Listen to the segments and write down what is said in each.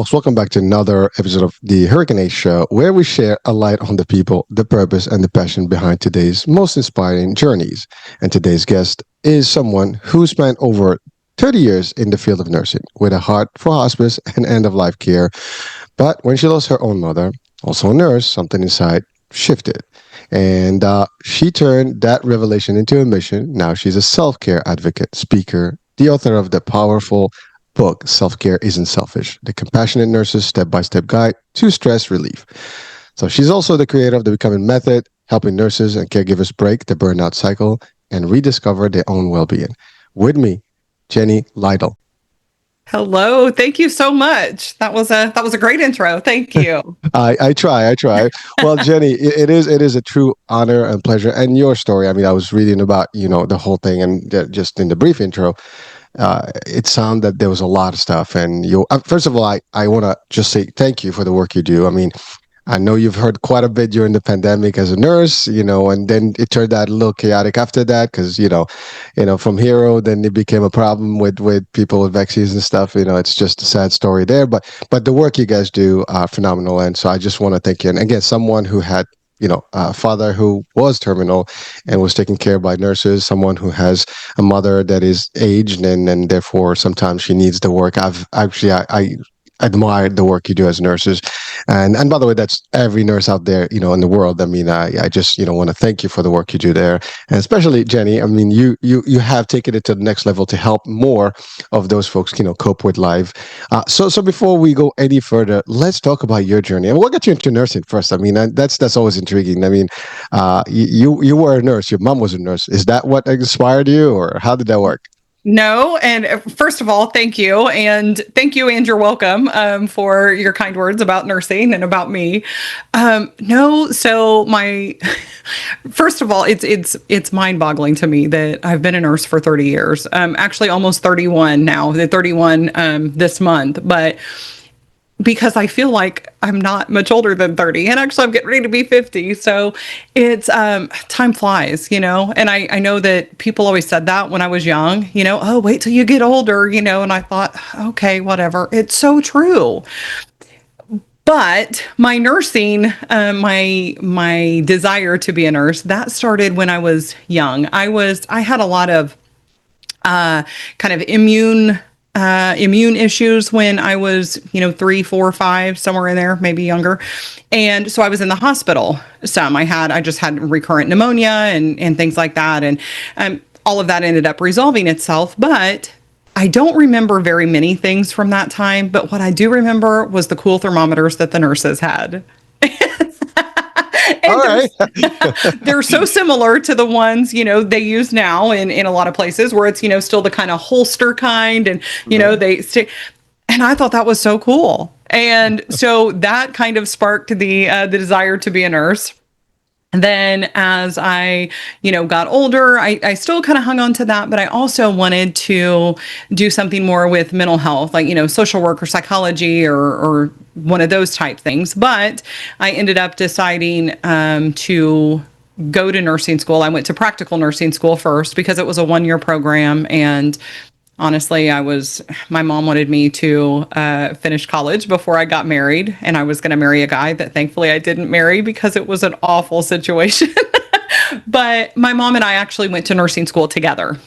folks. Welcome back to another episode of the Hurricane Show, where we share a light on the people, the purpose, and the passion behind today's most inspiring journeys. And today's guest is someone who spent over 30 years in the field of nursing with a heart for hospice and end of life care. But when she lost her own mother, also a nurse, something inside shifted. And she turned that revelation into a mission. Now she's a self care advocate, speaker, the author of the powerful book, Self-Care Isn't Selfish, the compassionate nurse's step-by-step guide to stress relief. So she's also the creator of the Becoming Method, helping nurses and caregivers break the burnout cycle and rediscover their own well-being. With me, Jenny Lytle. Hello. Thank you so much. That was a great intro. Thank you. I try. Well, Jenny, it is a true honor and pleasure. And your story, I mean, I was reading about, the whole thing, and just in the brief intro, it sounded that there was a lot of stuff. And you, first of all, I want to just say thank you for the work you do. I mean, I know you've heard quite a bit during the pandemic as a nurse, and then it turned out a little chaotic after that because, from hero, then it became a problem with people with vaccines and stuff. It's just a sad story there. But the work you guys do are phenomenal. And so I just want to thank you. And again, someone who had a father who was terminal and was taken care of by nurses, someone who has a mother that is aged and therefore sometimes she needs the work. I admired the work you do as nurses. And by the way, that's every nurse out there, in the world. I mean, I just, want to thank you for the work you do there. And especially Jenny, I mean, you have taken it to the next level to help more of those folks, cope with life. So before we go any further, let's talk about your journey. And we'll get you into nursing first. I mean, that's always intriguing. I mean, you were a nurse, your mom was a nurse. Is that what inspired you, or how did that work? No. And first of all, thank you. And you're welcome for your kind words about nursing and about me. No. So first of all, it's mind boggling to me that I've been a nurse for 30 years, actually almost 31 now, the 31 this month, but because I feel like I'm not much older than 30, and actually I'm getting ready to be 50. So it's, time flies, and I know that people always said that when I was young, oh, wait till you get older, and I thought, okay, whatever. It's so true. But my nursing, my desire to be a nurse, that started when I was young. I had a lot of, kind of immune issues when I was, 3, 4, 5, somewhere in there, maybe younger. And so I was in the hospital I just had recurrent pneumonia and things like that. And all of that ended up resolving itself. But I don't remember very many things from that time. But what I do remember was the cool thermometers that the nurses had. All right. They're so similar to the ones, they use now in a lot of places where it's, still the kind of holster kind, and, they stay. And I thought that was so cool. And so that kind of sparked the desire to be a nurse. And then as I, got older, I still kind of hung on to that, but I also wanted to do something more with mental health, like, social work or psychology or one of those type things. But I ended up deciding to go to nursing school. I went to practical nursing school first because it was a 1-year program. And honestly, my mom wanted me to finish college before I got married, and I was going to marry a guy that thankfully I didn't marry because it was an awful situation. But my mom and I actually went to nursing school together.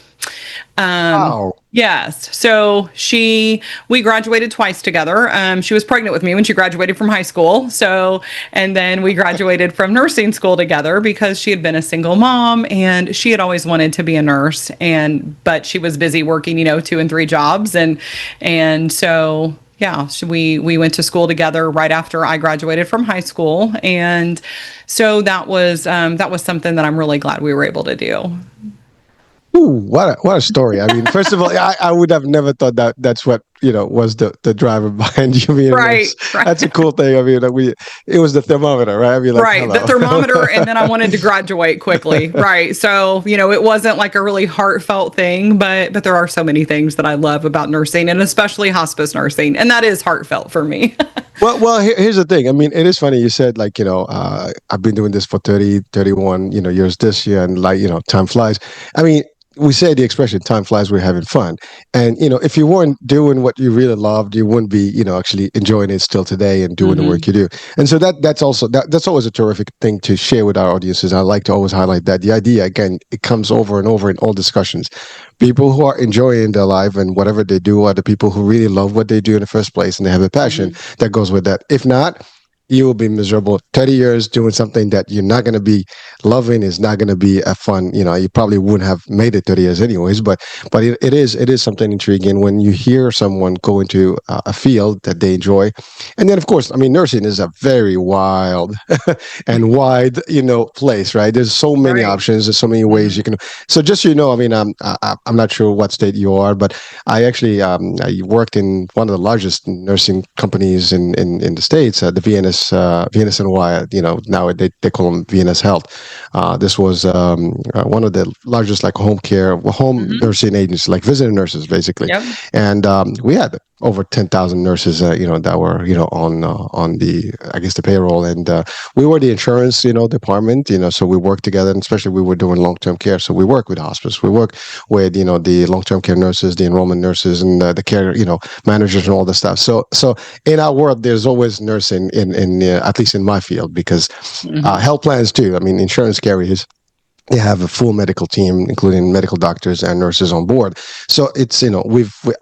Wow. Yes. So we graduated twice together. She was pregnant with me when she graduated from high school. And then we graduated from nursing school together because she had been a single mom and she had always wanted to be a nurse, but she was busy working, 2 and 3 jobs. And so, yeah, we went to school together right after I graduated from high school. And so that was something that I'm really glad we were able to do. Ooh, what a story. I mean, first of all, I would have never thought that's what, was the driver behind you being right. That's a cool thing. I mean, it was the thermometer, right? I mean, right. Hello. The thermometer. And then I wanted to graduate quickly. Right. So, it wasn't like a really heartfelt thing, but there are so many things that I love about nursing, and especially hospice nursing. And that is heartfelt for me. Well, here's the thing. I mean, it is funny. You said I've been doing this for 30, 31, years this year, and time flies. I mean, we say the expression "time flies, we're having fun," and if you weren't doing what you really loved, you wouldn't be actually enjoying it still today and doing the work Hmm. you do. And so that's always a terrific thing to share with our audiences. I like to always highlight that the idea, again, it comes over and over in all discussions. People who are enjoying their life and whatever they do are the people who really love what they do in the first place, and they have a passion Hmm. that goes with that. If not, you will be miserable 30 years doing something that you're not going to be loving, is not going to be a fun. You probably wouldn't have made it 30 years anyways, but it is something intriguing when you hear someone go into a field that they enjoy. And then, of course, I mean, nursing is a very wild and wide place, right? There's so many Right. options, there's so many ways Hmm. you can. So just so you know, I mean, I'm not sure what state you are, but I worked in one of the largest nursing companies in the states, the VNS and Y. Now they call them VNS Health. This was one of the largest like home Hmm. nursing agencies, like visiting nurses, basically. Yep. And we had over 10,000 nurses, that were on the, I guess, the payroll, and we were the insurance department. So we worked together, and especially we were doing long term care. So we work with hospice, we work with the long term care nurses, the enrollment nurses, and the care managers and all the stuff. So in our world, there's always nursing in at least in my field, because Hmm. health plans too. I mean, insurance carriers, they have a full medical team, including medical doctors and nurses on board. So it's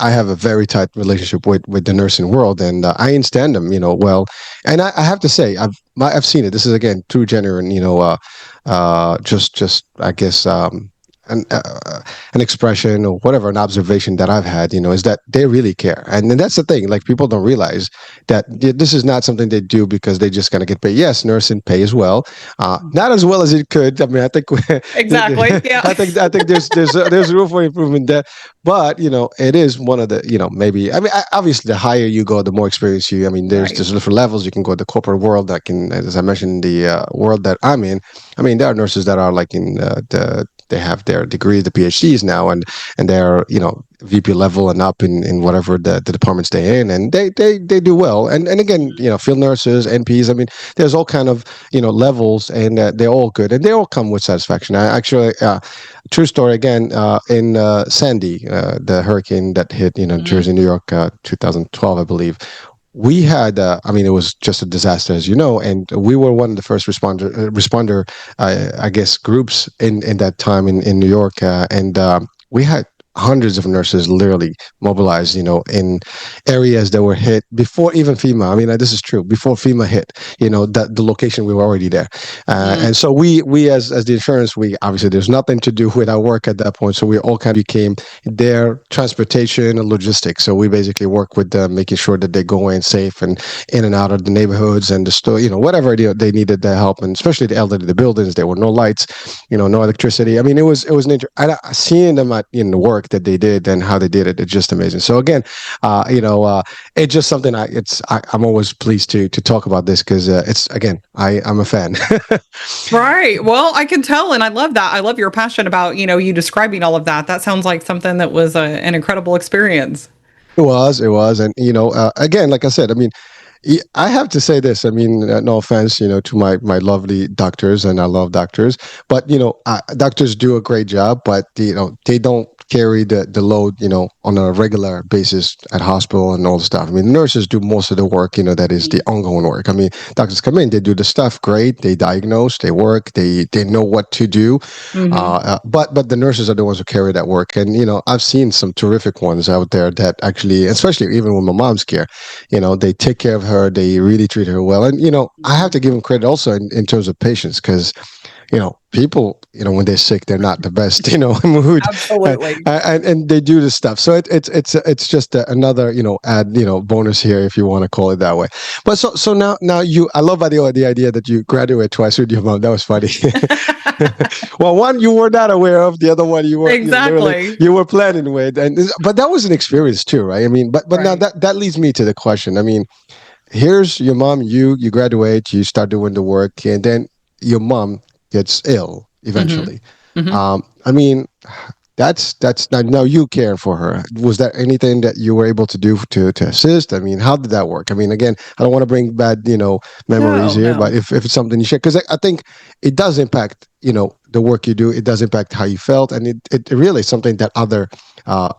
I have a very tight relationship with the nursing world, and I understand them well. And I have to say, I've seen it. This is again true genuine, just I guess. An, an expression or whatever, an observation that I've had, is that they really care. And that's the thing, like, people don't realize that this is not something they do because they just going to get paid. Yes, nursing pays well, not as well as it could. I mean, I think Exactly. Yeah. I think there's room for improvement there, but it is one of the maybe. I mean, obviously, the higher you go, the more experience you. I mean, there's Right. there's different levels. You can go to the corporate world. That can, as I mentioned, the world that I'm in. I mean, there are nurses that are like in they have their degrees, the PhDs now, and they're VP level and up in whatever the departments they're in, and they do well. And again, field nurses, NPs. I mean, there's all kind of levels, and they're all good, and they all come with satisfaction. I actually, true story again, in Sandy, the hurricane that hit Hmm. Jersey, New York, 2012, I believe. We had, I mean, it was just a disaster, as you know, and we were one of the first responder, I guess, groups in that time in New York, and we had hundreds of nurses literally mobilized, in areas that were hit before even FEMA. I mean, this is true. Before FEMA hit, that the location, we were already there, and so we as the insurance, we obviously, there's nothing to do with our work at that point. So we all kind of became their transportation and logistics. So we basically work with them, making sure that they go in safe and in and out of the neighborhoods and the store, whatever they needed the help, and especially the elderly, the buildings. There were no lights, no electricity. I mean, it was an seeing them in the work that they did and how they did it. It's just amazing. So again, it's just something I'm always pleased to talk about this, because it's, again, I'm a fan. Right. Well, I can tell, and I love that. I love your passion about you describing all of that. That sounds like something that was an incredible experience. It was, and again, like I said, I mean, I have to say this. I mean, no offense, to my lovely doctors, and I love doctors, but doctors do a great job, but they don't carry the load, on a regular basis at hospital and all the stuff. I mean, nurses do most of the work, that is the ongoing work. I mean, doctors come in, they do the stuff great, they diagnose, they work, they know what to do, Hmm. but the nurses are the ones who carry that work. And I've seen some terrific ones out there that actually, especially even with my mom's care, they take care of her, they really treat her well. And I have to give them credit also in terms of patience, because people, when they're sick, they're not the best, mood, and, Absolutely. and they do this stuff. So it's just another, add, bonus here, if you want to call it that way. But so now I love the idea that you graduate twice with your mom. That was funny. Well, one you were not aware of, the other one you literally Exactly. you were planning with, and but that was an experience too, right? I mean, but now Right. that leads me to the question. I mean, here's your mom, you graduate, you start doing the work, and then your mom gets ill Hmm. eventually. Hmm. I mean, That's now you care for her. Was there anything that you were able to do to assist? I mean, how did that work? I mean, again, I don't want to bring bad memories No, here, but no. if it's something you share, because I think it does impact the work you do. It does impact how you felt, and it really is something that other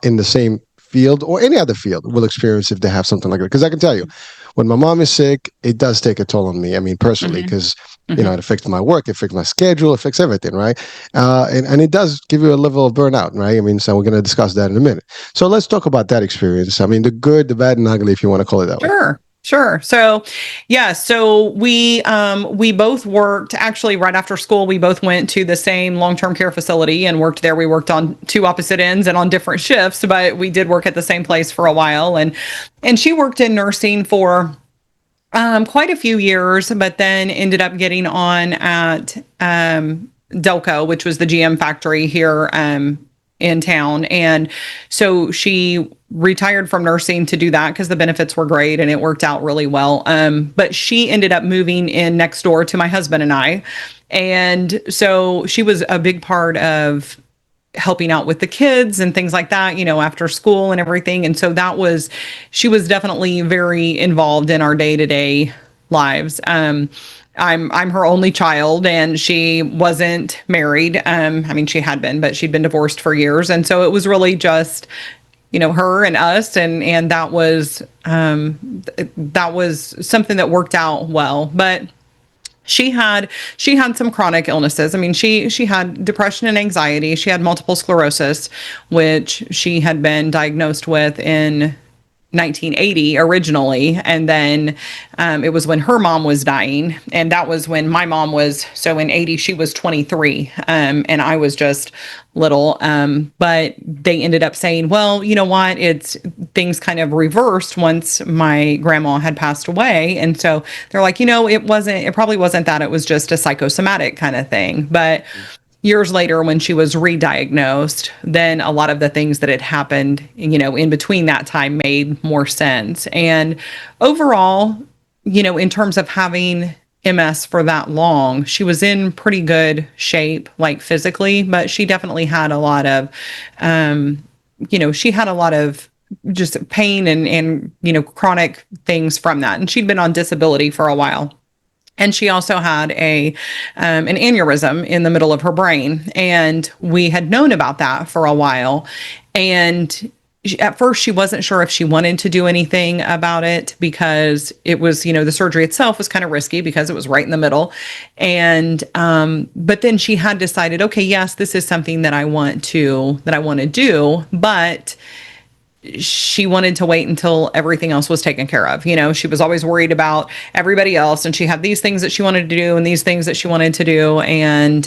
in the same field or any other field will experience if they have something like that. Because I can tell you, when my mom is sick, it does take a toll on me. I mean, personally, Hmm. because Hmm. it affects my work, it affects my schedule, it affects everything, right? And it does give you a level of burnout, right? I mean, so we're going to discuss that in a minute. So let's talk about that experience. I mean, the good, the bad, and ugly, if you want to call it that way. Sure. Sure. So, yeah, so we both worked actually right after school. We both went to the same long-term care facility and worked there. We worked on two opposite ends and on different shifts, but we did work at the same place for a while. And she worked in nursing for quite a few years, but then ended up getting on at Delco, which was the GM factory here in town. And so she retired from nursing to do that because the benefits were great and it worked out really well. But she ended up moving in next door to my husband and I. And so she was a big part of helping out with the kids and things like that, after school and everything. And so she was definitely very involved in our day to day lives. I'm her only child, and she wasn't married. I mean, she had been, but she'd been divorced for years, and so it was really just her and us, and that was something that worked out well. But she had some chronic illnesses. I mean, she had depression and anxiety. She had multiple sclerosis, which she had been diagnosed with in 1980 originally, and then it was when her mom was dying, and that was when my mom was, so in 80 she was 23, and I was just little, but they ended up saying, well, you know what, it's things kind of reversed once my grandma had passed away, and so they're like, it probably wasn't that, it was just a psychosomatic kind of thing. But years later, when she was re-diagnosed, then a lot of the things that had happened, in between that time made more sense. And overall, in terms of having MS for that long, she was in pretty good shape, like physically, but she definitely had a lot of, she had a lot of just pain and chronic things from that. And she'd been on disability for a while. And she also had an aneurysm in the middle of her brain, and we had known about that for a while. And at first, she wasn't sure if she wanted to do anything about it because it was, the surgery itself was kind of risky because it was right in the middle. And but then she had decided, okay, yes, this is something that I want to do, but she wanted to wait until everything else was taken care of. She was always worried about everybody else, and she had these things that she wanted to do and these things that she wanted to do, and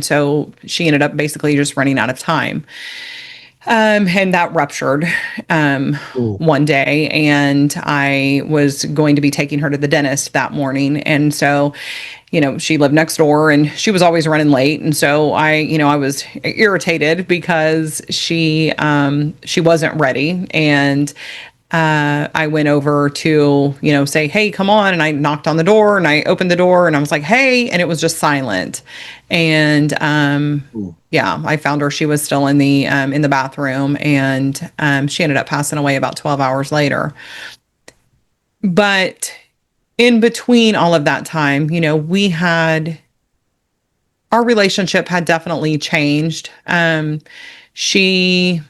so she ended up basically just running out of time. And that ruptured Ooh, one day, and I was going to be taking her to the dentist that morning. And so, she lived next door and she was always running late. And so I was irritated because she wasn't ready. And I went over to, say, hey, come on. And I knocked on the door and I opened the door and I was like, hey, and it was just silent. And ooh. yeah, I found her. She was still in the bathroom, and she ended up passing away about 12 hours later. But in between all of that time, we had our relationship had definitely changed. She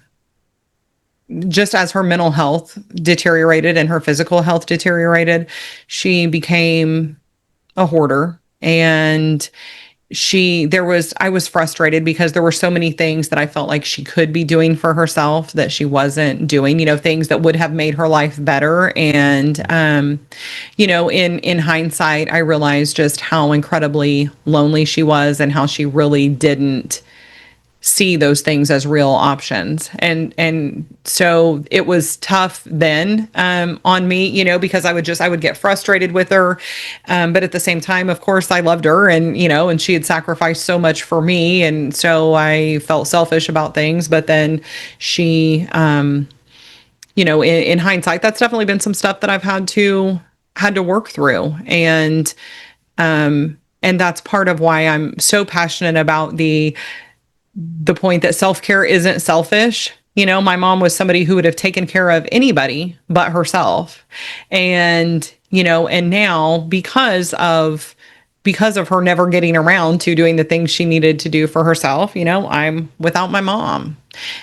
just as her mental health deteriorated and her physical health deteriorated, she became a hoarder. And I was frustrated because there were so many things that I felt like she could be doing for herself that she wasn't doing, things that would have made her life better. And in hindsight, I realized just how incredibly lonely she was and how she really didn't see those things as real options. And so it was tough then, on me, because I would get frustrated with her. But at the same time, of course, I loved her, and she had sacrificed so much for me. And so I felt selfish about things. But then she, in hindsight, that's definitely been some stuff that I've had to work through. And that's part of why I'm so passionate about the point that self-care isn't selfish. My mom was somebody who would have taken care of anybody but herself. And now because of her never getting around to doing the things she needed to do for herself, I'm without my mom.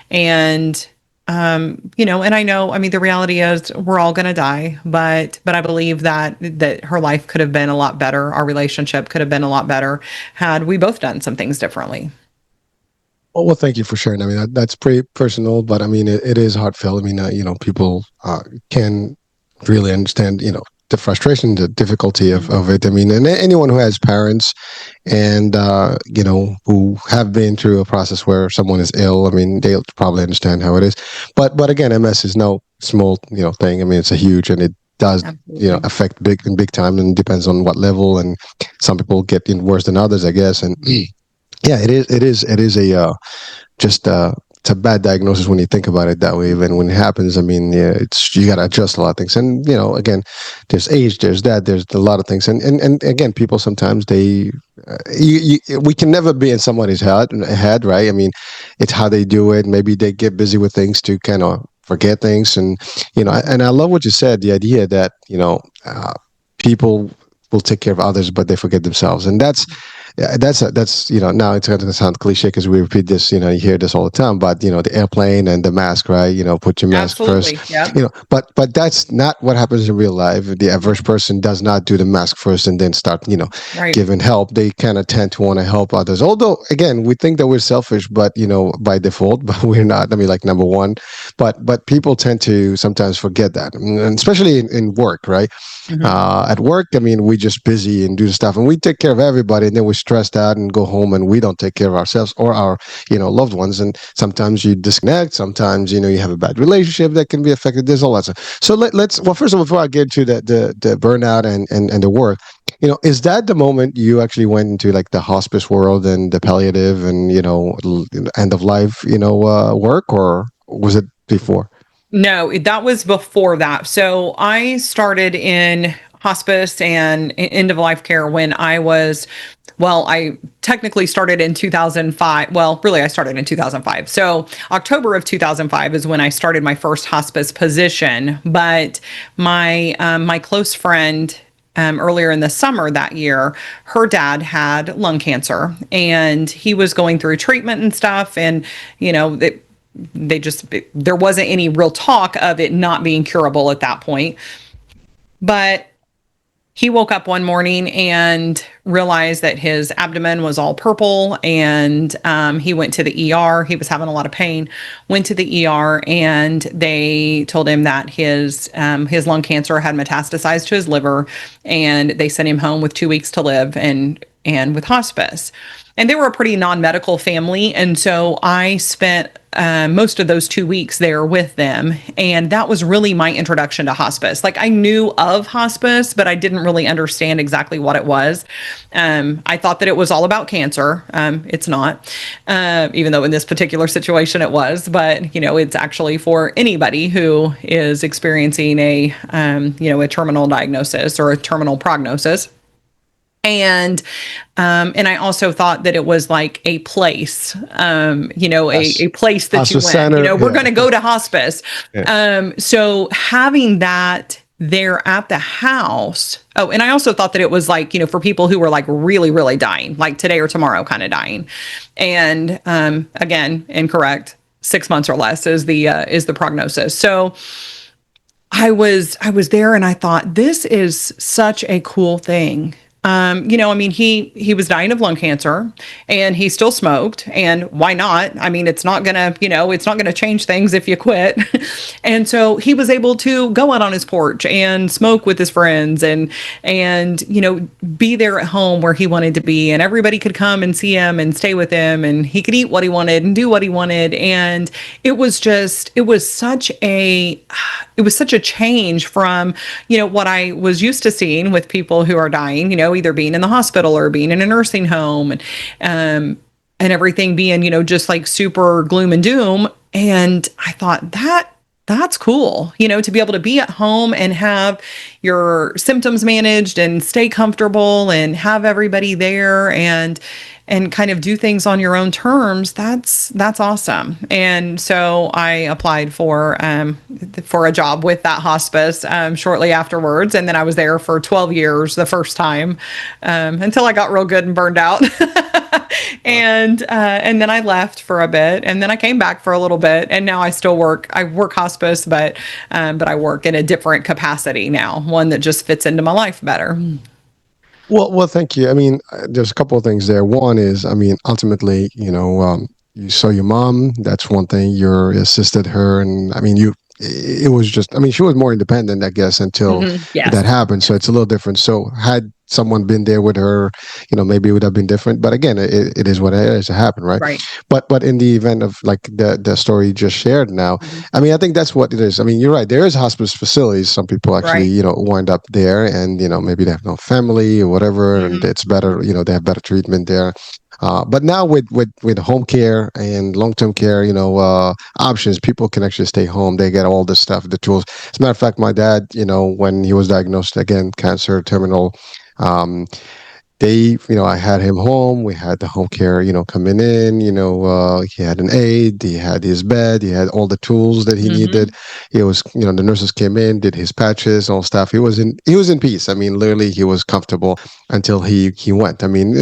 And and I know, I mean, the reality is we're all going to die, but I believe that her life could have been a lot better. Our relationship could have been a lot better had we both done some things differently. Well, thank you for sharing. I mean, that's pretty personal, but I mean, it is heartfelt. I mean, people can really understand, the frustration, the difficulty of it. I mean, and anyone who has parents and, who have been through a process where someone is ill, I mean, they'll probably understand how it is. But again, MS is no small, thing. I mean, it's a huge, and it does, Absolutely. affect big time, and depends on what level. And some people get in worse than others, I guess. And yeah, it is a just it's a bad diagnosis when you think about it that way. Even when it happens, I mean, yeah, it's you got to adjust a lot of things. And again, there's age, there's that, there's a lot of things. And again, people sometimes we can never be in somebody's head, right? I mean, it's how they do it. Maybe they get busy with things to kind of forget things. And and I love what you said, the idea that people will take care of others, but they forget themselves. And that's yeah, that's now it's going to sound cliche because we repeat this, you hear this all the time, but the airplane and the mask, right? Put your mask first. Absolutely. Yep. But that's not what happens in real life. The average person does not do the mask first and then start, Right. giving help. They kind of tend to want to help others. Although again, we think that we're selfish, but by default, but we're not. I mean, like number one, but people tend to sometimes forget that, and especially in work, right? Hmm. At work, I mean, we just busy and do stuff, and we take care of everybody, and then we're stressed out and go home, and we don't take care of ourselves or our, loved ones. And sometimes you disconnect. Sometimes you have a bad relationship that can be affected. There's all that stuff. So let's well, first of all, before I get to the burnout and the work, is that the moment you actually went into like the hospice world and the palliative and end of life work, or was it before? No, that was before that. So I started in hospice and end of life care when I technically started in 2005. Well, really, I started in 2005. So October of 2005 is when I started my first hospice position. But my close friend, earlier in the summer that year, her dad had lung cancer and he was going through treatment and stuff. And, there wasn't any real talk of it not being curable at that point. But he woke up one morning and realized that his abdomen was all purple, and he went to the ER. He was having a lot of pain. Went to the ER, and they told him that his lung cancer had metastasized to his liver, and they sent him home with 2 weeks to live, and with hospice. And they were a pretty non-medical family, and so I spent most of those 2 weeks there with them. And that was really my introduction to hospice. Like I knew of hospice, but I didn't really understand exactly what it was. I thought that it was all about cancer. It's not, even though in this particular situation it was. But it's actually for anybody who is experiencing a terminal diagnosis or a terminal prognosis. And I also thought that it was like a place, a Yes. place that you Hospice went, center. we're going Yeah. to go to hospice. Yeah. So having that there at the house. Oh, and I also thought that it was like, for people who were like really, really dying, like today or tomorrow kind of dying. And again, incorrect. 6 months or less is the prognosis. So I was there and I thought this is such a cool thing. I mean, he was dying of lung cancer and he still smoked. And why not? I mean, it's not gonna change things if you quit. And so he was able to go out on his porch and smoke with his friends and be there at home where he wanted to be, and everybody could come and see him and stay with him, and he could eat what he wanted and do what he wanted. And it was such a change from what I was used to seeing with people who are dying, either being in the hospital or being in a nursing home, and everything being just like super gloom and doom. And I thought that's cool, to be able to be at home and have your symptoms managed and stay comfortable and have everybody there. and kind of do things on your own terms, that's awesome. And so I applied for a job with that hospice shortly afterwards, and then I was there for 12 years the first time, until I got real good and burned out. And then I left for a bit, and then I came back for a little bit, and now I still work. I work hospice, but I work in a different capacity now, one that just fits into my life better. Well, thank you. I mean, there's a couple of things there. One is, I mean, ultimately, you saw your mom. That's one thing. You assisted her, and I mean, it was just. I mean, she was more independent, I guess, until Yes. that happened. So it's a little different. So had someone been there with her, maybe it would have been different. But again, it is what it is. It happened, right? Right. But in the event of like the story you just shared now, Mhm. I mean, I think that's what it is. I mean, you're right. There is hospice facilities. Some people actually, Right. wind up there, and maybe they have no family or whatever, and Mhm. it's better. They have better treatment there. But now with home care and long term care, options, people can actually stay home. They get all this stuff, the tools. As a matter of fact, my dad, when he was diagnosed again, cancer, terminal. Um, I had him home. We had the home care, coming in. He had an aide, he had his bed, he had all the tools that he needed. Mhm. He was, the nurses came in, did his patches, all stuff. He was in peace. I mean, literally, he was comfortable until he went. I mean,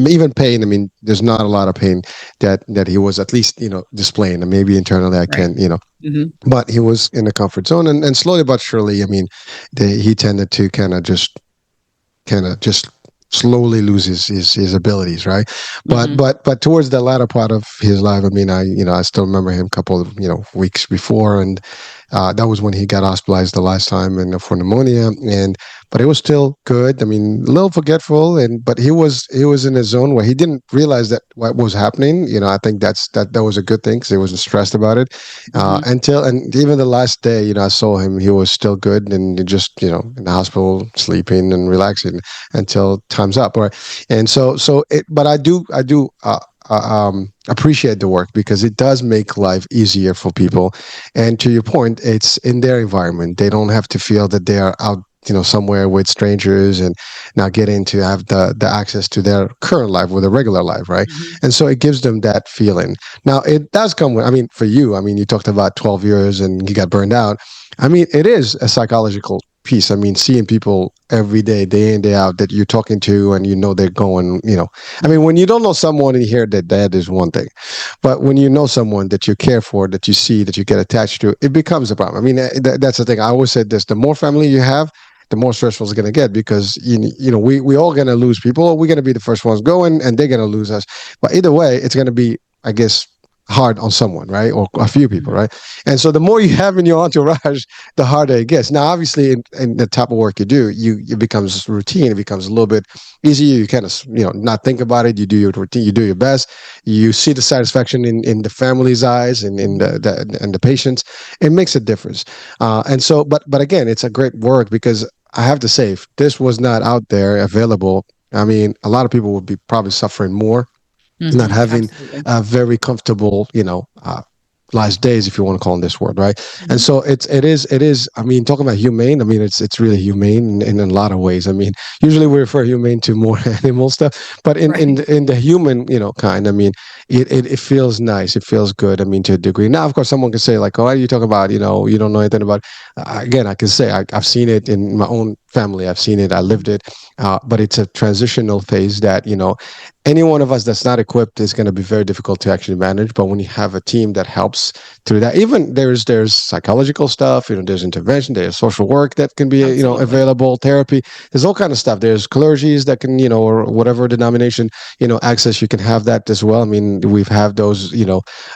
even pain. I mean, there's not a lot of pain that he was at least, displaying. And maybe internally, I Right. can, Mhm. but he was in the comfort zone, and slowly but surely, I mean, he tended to kind of just slowly loses his abilities, right? but Mhm. but but towards the latter part of his life, I mean, I still remember him a couple of weeks before, and that was when he got hospitalized the last time, and for pneumonia. And but it was still good. I mean, a little forgetful, and but he was in a zone where he didn't realize that what was happening. I think that was a good thing, because he wasn't stressed about it, Mhm. until, and even the last day, I saw him. He was still good, and just in the hospital, sleeping and relaxing until time's up. Right. And but I do appreciate the work, because it does make life easier for people. And to your point, it's in their environment. They don't have to feel that they are out, somewhere with strangers, and not getting to have the access to their current life with a regular life, right? Mhm. And so it gives them that feeling. Now, it does come with, I mean, for you, I mean, you talked about 12 years and you got burned out. I mean, it is a psychological piece. I mean, seeing people every day in, day out, that you're talking to, and they're going, I mean, when you don't know someone and you hear that is one thing. But when you know someone that you care for, that you see, that you get attached to, it becomes a problem. I mean, that's the thing. I always said this: the more family you have, the more stressful it's going to get, because we all going to lose people. We're going to be the first ones going, and they're going to lose us. But either way, it's going to be, I guess, hard on someone, right? Or a few people, Mhm. right? And so the more you have in your entourage, the harder it gets. Now, obviously, in the type of work you do, it becomes routine. It becomes a little bit easier. You kind of, not think about it. You do your routine. You do your best. You see the satisfaction in the family's eyes, and in Mhm. the patients. It makes a difference. And so, but again, it's a great work, because I have to say, if this was not out there available, I mean, a lot of people would be probably suffering more, not Mhm. having Absolutely. a very comfortable, last days, if you want to call them this word, right? And Mhm. so it is. I mean, talking about humane, I mean, it's really humane in a lot of ways. I mean, usually we refer humane to more animal stuff, but Right. in the human, kind. I mean, it feels nice. It feels good. I mean, to a degree. Now, of course, someone can say like, "Oh, what are you talking about? You don't know anything about." Again, I can say I've seen it in my own family. I've seen it. I lived Mhm. it. But it's a transitional phase that any one of us that's not equipped is going to be very difficult to actually manage. But when you have a team that helps through that, even there's psychological stuff, there's intervention, there's social work that can be, Absolutely. available, therapy. There's all kind of stuff. There's clergies that can, or whatever denomination, access. You can have that as well. I mean, we've had those,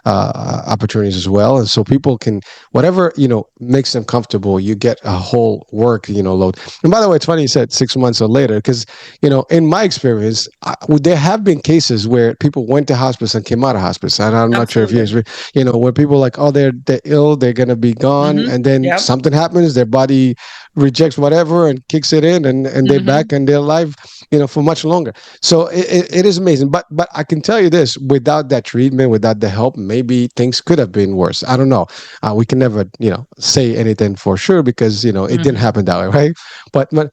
opportunities as well. And so people can, whatever, makes them comfortable, you get a whole work, load. And by the way, it's funny you said 6 months or later, because in my experience, there have been cases where people went to hospice and came out of hospice. And I'm not sure if Absolutely. where people are like, oh, they're ill, they're gonna be gone, Mhm. and then Yep. something happens, their body rejects whatever and kicks it in, and they're back Mhm. and they're alive, for much longer. So it is amazing. But I can tell you this: without that treatment, without the help, maybe things could have been worse. I don't know. We can never say anything for sure, because it didn't Mhm. happen that way, right?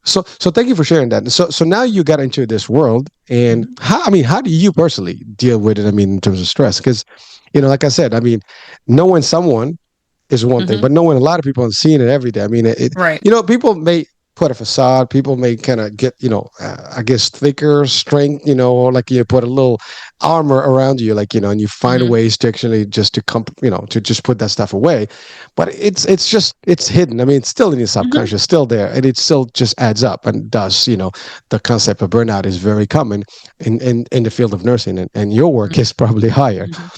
So thank you for sharing that. So now you got into this world, and Mhm. how do you personally deal with it? I mean, in terms of stress, because like I said, I mean, knowing someone is one thing, Mhm. but knowing a lot of people and seeing it every day. I mean, Right. people may put a facade. People may kind of get, I guess, thicker strength, or like you put a little armor around you, like, and you find Mhm. ways to actually just to come, to just put that stuff away. But it's just, it's hidden. I mean, it's still in your Mhm. subconscious, still there, and it still just adds up. And thus, the concept of burnout is very common in the field of nursing, and your work is probably higher. Mhm.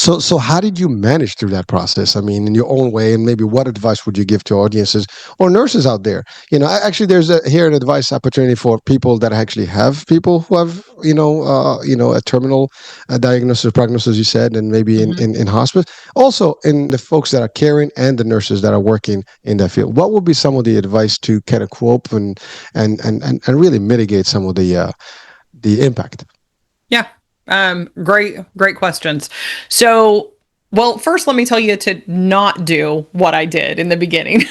So how did you manage through that process? I mean, in your own way, and maybe what advice would you give to audiences or nurses out there? Actually, there's here an advice opportunity for people that actually have people who have, a terminal diagnosis, prognosis, you said, and maybe in, Mhm. in in hospice. Also, in the folks that are caring and the nurses that are working in that field. What would be some of the advice to kind of cope and really mitigate some of the impact? Yeah. Great questions. So, well, first, let me tell you to not do what I did in the beginning.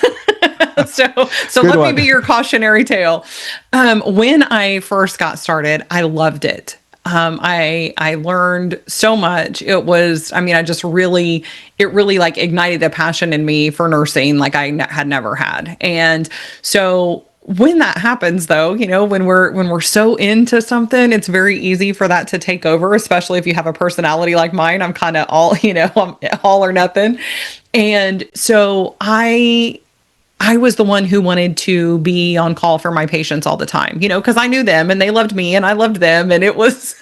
So Good let me one. be your cautionary tale. When I first got started, I loved it. I learned so much. I mean, it really like ignited a passion in me for nursing like had never had. And so when that happens though, when we're so into something, it's very easy for that to take over, especially if you have a personality like mine. I'm kind of all, I'm all or nothing. And so I was the one who wanted to be on call for my patients all the time, because I knew them and they loved me and I loved them. And it was,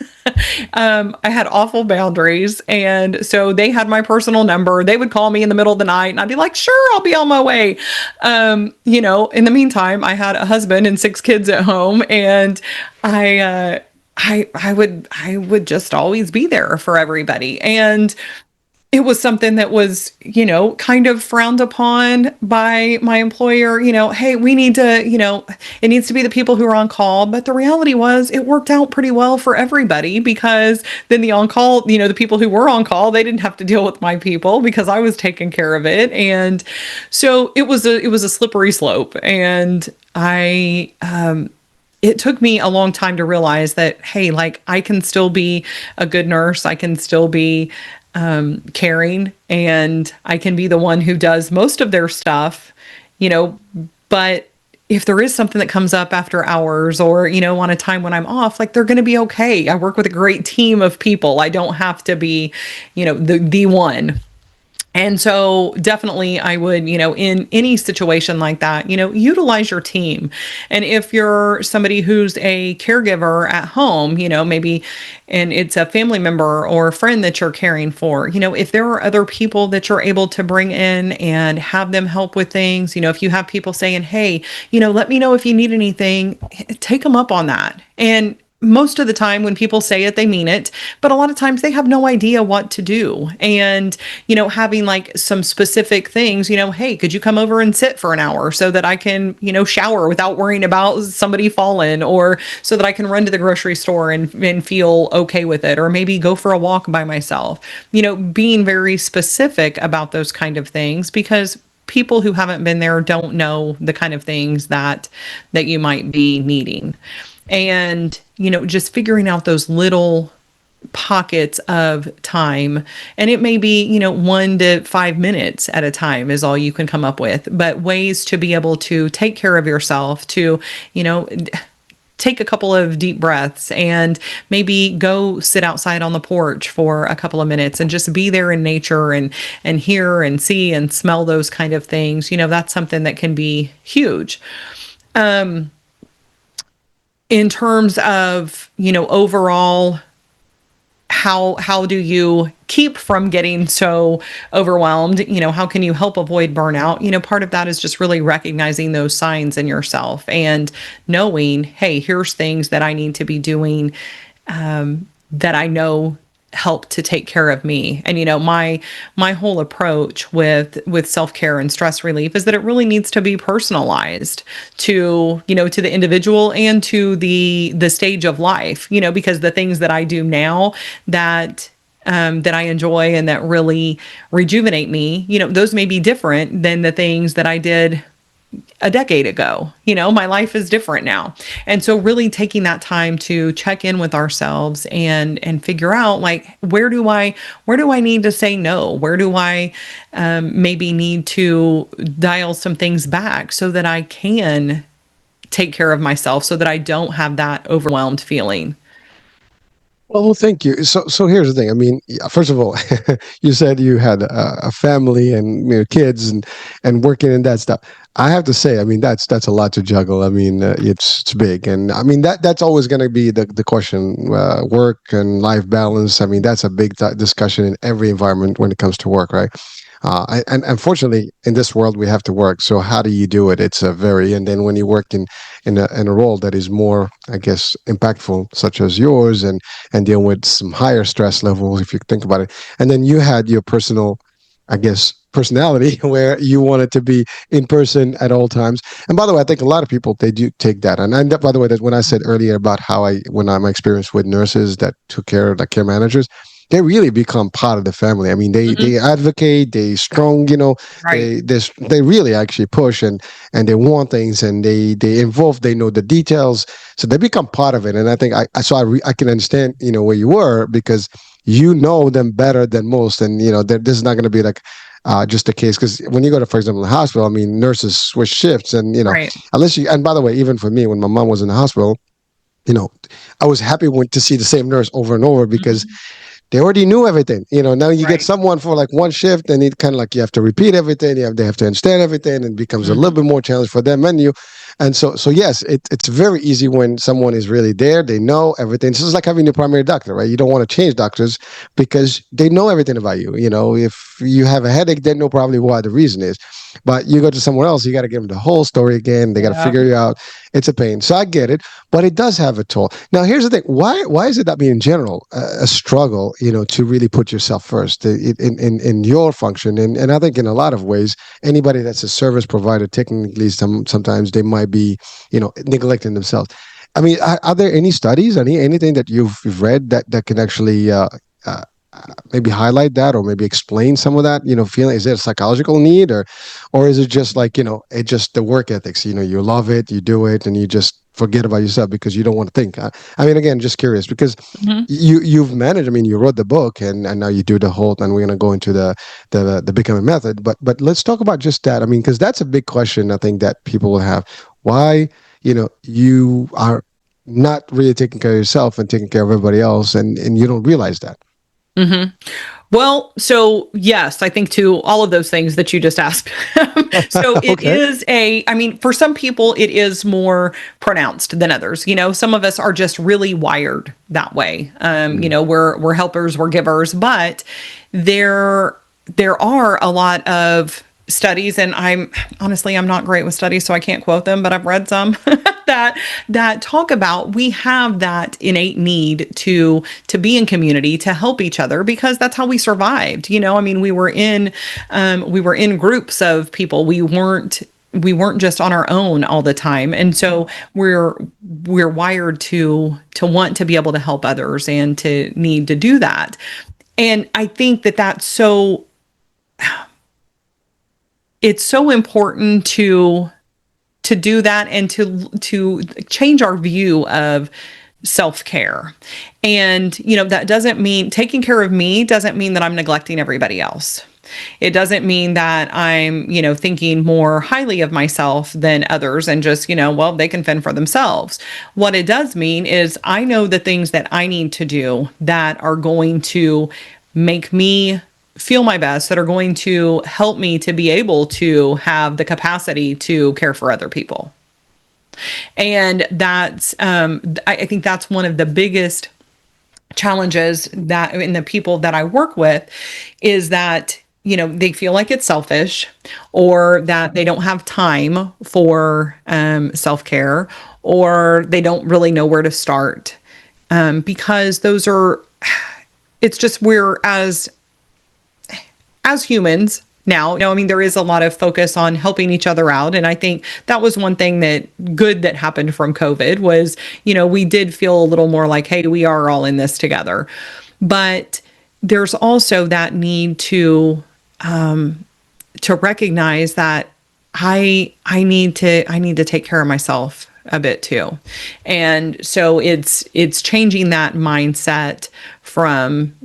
I had awful boundaries. And so they had my personal number. They would call me in the middle of the night and I'd be like, sure, I'll be on my way. In the meantime, I had a husband and 6 kids at home and I would just always be there for everybody. And it was something that was, kind of frowned upon by my employer. Hey, we need to, it needs to be the people who are on call. But the reality was it worked out pretty well for everybody because then the on call, the people who were on call, they didn't have to deal with my people because I was taking care of it. And so it was a slippery slope. And it took me a long time to realize that, hey, like I can still be a good nurse. I can still be caring and I can be the one who does most of their stuff, you know, but if there is something that comes up after hours or, on a time when I'm off, like they're going to be okay. I work with a great team of people. I don't have to be, the one. And so definitely I would, in any situation like that, utilize your team. And if you're somebody who's a caregiver at home, maybe and it's a family member or a friend that you're caring for, if there are other people that you're able to bring in and have them help with things, if you have people saying, hey, let me know if you need anything, take them up on that. And most of the time when people say it, they mean it, but a lot of times they have no idea what to do. And, having like some specific things, hey, could you come over and sit for an hour so that I can, shower without worrying about somebody falling or so that I can run to the grocery store and feel okay with it, or maybe go for a walk by myself, being very specific about those kind of things because people who haven't been there don't know the kind of things that you might be needing. And just figuring out those little pockets of time, and it may be 1 to 5 minutes at a time is all you can come up with, but ways to be able to take care of yourself, to take a couple of deep breaths and maybe go sit outside on the porch for a couple of minutes and just be there in nature and hear and see and smell those kind of things. That's something that can be huge. In terms of, overall, how do you keep from getting so overwhelmed? How can you help avoid burnout? Part of that is just really recognizing those signs in yourself and knowing, hey, here's things that I need to be doing, that I know help to take care of me. And my whole approach with self-care and stress relief is that it really needs to be personalized to, to the individual and to the stage of life, because the things that I do now that I enjoy and that really rejuvenate me, those may be different than the things that I did a decade ago. My life is different now. And so really taking that time to check in with ourselves and figure out, like, where do I need to say no? Where do I maybe need to dial some things back so that I can take care of myself, so that I don't have that overwhelmed feeling. Well, thank you. So here's the thing. I mean, yeah, first of all, you said you had a family and kids and working and that stuff. I have to say, I mean, that's a lot to juggle. I mean, it's big, and I mean that's always going to be the question. Work and life balance. I mean, that's a big discussion in every environment when it comes to work, right? And unfortunately, in this world, we have to work. So how do you do it? It's a very, and then when you work in a role that is more, I guess, impactful, such as yours, and deal with some higher stress levels, if you think about it. And then you had your personal, I guess, personality where you wanted to be in person at all times. And by the way, I think a lot of people, they do take that. And by the way, that when I said earlier about how when I'm experienced with nurses that took care of, like care managers, they really become part of the family. I mean, they Hmm. advocate, they strong, Right. they really actually push and they want things and they involve, they know the details, so they become part of it. And I think I can understand where you were, because you know them better than most, and this is not going to be like just the case, because when you go to, for example, the hospital, I mean, nurses switch shifts, and Right. unless you, and by the way, even for me, when my mom was in the hospital, you know I was happy to see the same nurse over and over, because Hmm. they already knew everything. Now you get Right. someone for like one shift, and it kind of like you have to repeat everything. They have to understand everything, and it becomes a little Hmm. bit more challenge for them and you. And so yes, it's very easy when someone is really there. They know everything. This is like having your primary doctor, right? You don't want to change doctors because they know everything about you. If you have a headache, they know probably why the reason is. But you go to someone else, you got to give them the whole story again. They got to Yeah. figure you out. It's a pain. So I get it, but it does have a toll. Now, here's the thing: why is it that, in general, a struggle, to really put yourself first in your function? And I think in a lot of ways, anybody that's a service provider, technically, sometimes they might be, neglecting themselves. I mean, are there any studies, anything that you've read that can actually uh, maybe highlight that, or maybe explain some of that, feeling? Is it a psychological need, or is it just like, it just the work ethics, you love it, you do it, and you just forget about yourself because you don't want to think? I mean, again, just curious, because Hmm. you've managed, I mean, you wrote the book, and now you do the whole, and we're going to go into the becoming method, but let's talk about just that. I mean, because that's a big question, I think, that people will have. Why, you are not really taking care of yourself and taking care of everybody else, and you don't realize that. Hmm. Well, so yes, I think to all of those things that you just asked. So it Okay. is I mean, for some people, it is more pronounced than others. Some of us are just really wired that way. We're helpers, we're givers, but there there are a lot of studies, and I'm not great with studies, so I can't quote them, but I've read some that talk about we have that innate need to be in community, to help each other, because that's how we survived. I mean, we were in groups of people. We weren't just on our own all the time, and so we're wired to want to be able to help others and to need to do that. And I think that that's so it's so important to do that, and to change our view of self-care. And that doesn't mean taking care of me doesn't mean that I'm neglecting everybody else. It doesn't mean that I'm thinking more highly of myself than others, and just well, they can fend for themselves. What it does mean is I know the things that I need to do that are going to make me feel my best, that are going to help me to be able to have the capacity to care for other people. And that's I think that's one of the biggest challenges that in the people that I work with, is that they feel like it's selfish, or that they don't have time for self-care, or they don't really know where to start, because those are it's just we're as humans now, I mean, there is a lot of focus on helping each other out. And I think that was one thing that good that happened from COVID was, we did feel a little more like, hey, we are all in this together. But there's also that need to recognize that I need to take care of myself a bit too. And so it's changing that mindset from,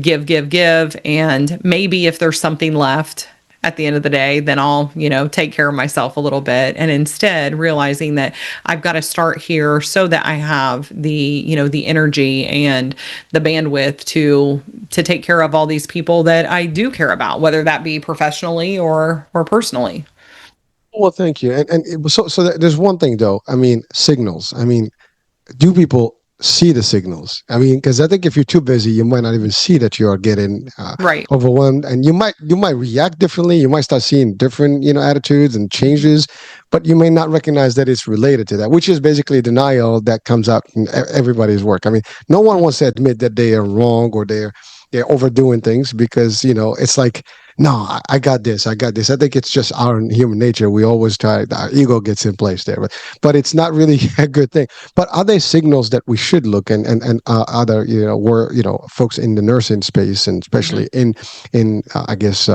give, and maybe if there's something left at the end of the day, then I'll, take care of myself a little bit. And instead realizing that I've got to start here so that I have the energy and the bandwidth to take care of all these people that I do care about, whether that be professionally or personally. Well, thank you. And there's one thing though. I mean, signals. I mean, do people see the signals? I mean, because I think if you're too busy, you might not even see that you're getting Right. overwhelmed, and you might react differently. You might start seeing different attitudes and changes, but you may not recognize that it's related to that, which is basically denial that comes out in everybody's work. I mean, no one wants to admit that they are wrong or they're overdoing things because it's like, no, I got this, I got this. I think it's just our human nature. We always try, our ego gets in place there, but it's not really a good thing. But are there signals that we should look, and other folks in the nursing space, and especially in I guess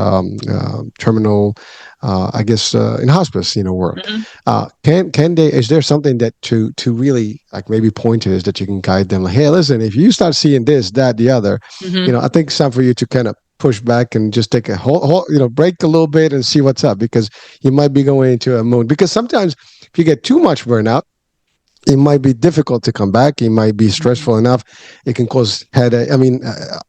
terminal, I guess in hospice work, Mhm. can they, is there something that to really, like, maybe pointers that you can guide them, like, hey, listen, if you start seeing this, that, the other, Mhm. I think it's time for you to kind of push back and just take a whole break a little bit and see what's up, because you might be going into a mood, because sometimes if you get too much burnout, it might be difficult to come back. It might be Mhm. stressful enough. It can cause headache. I mean,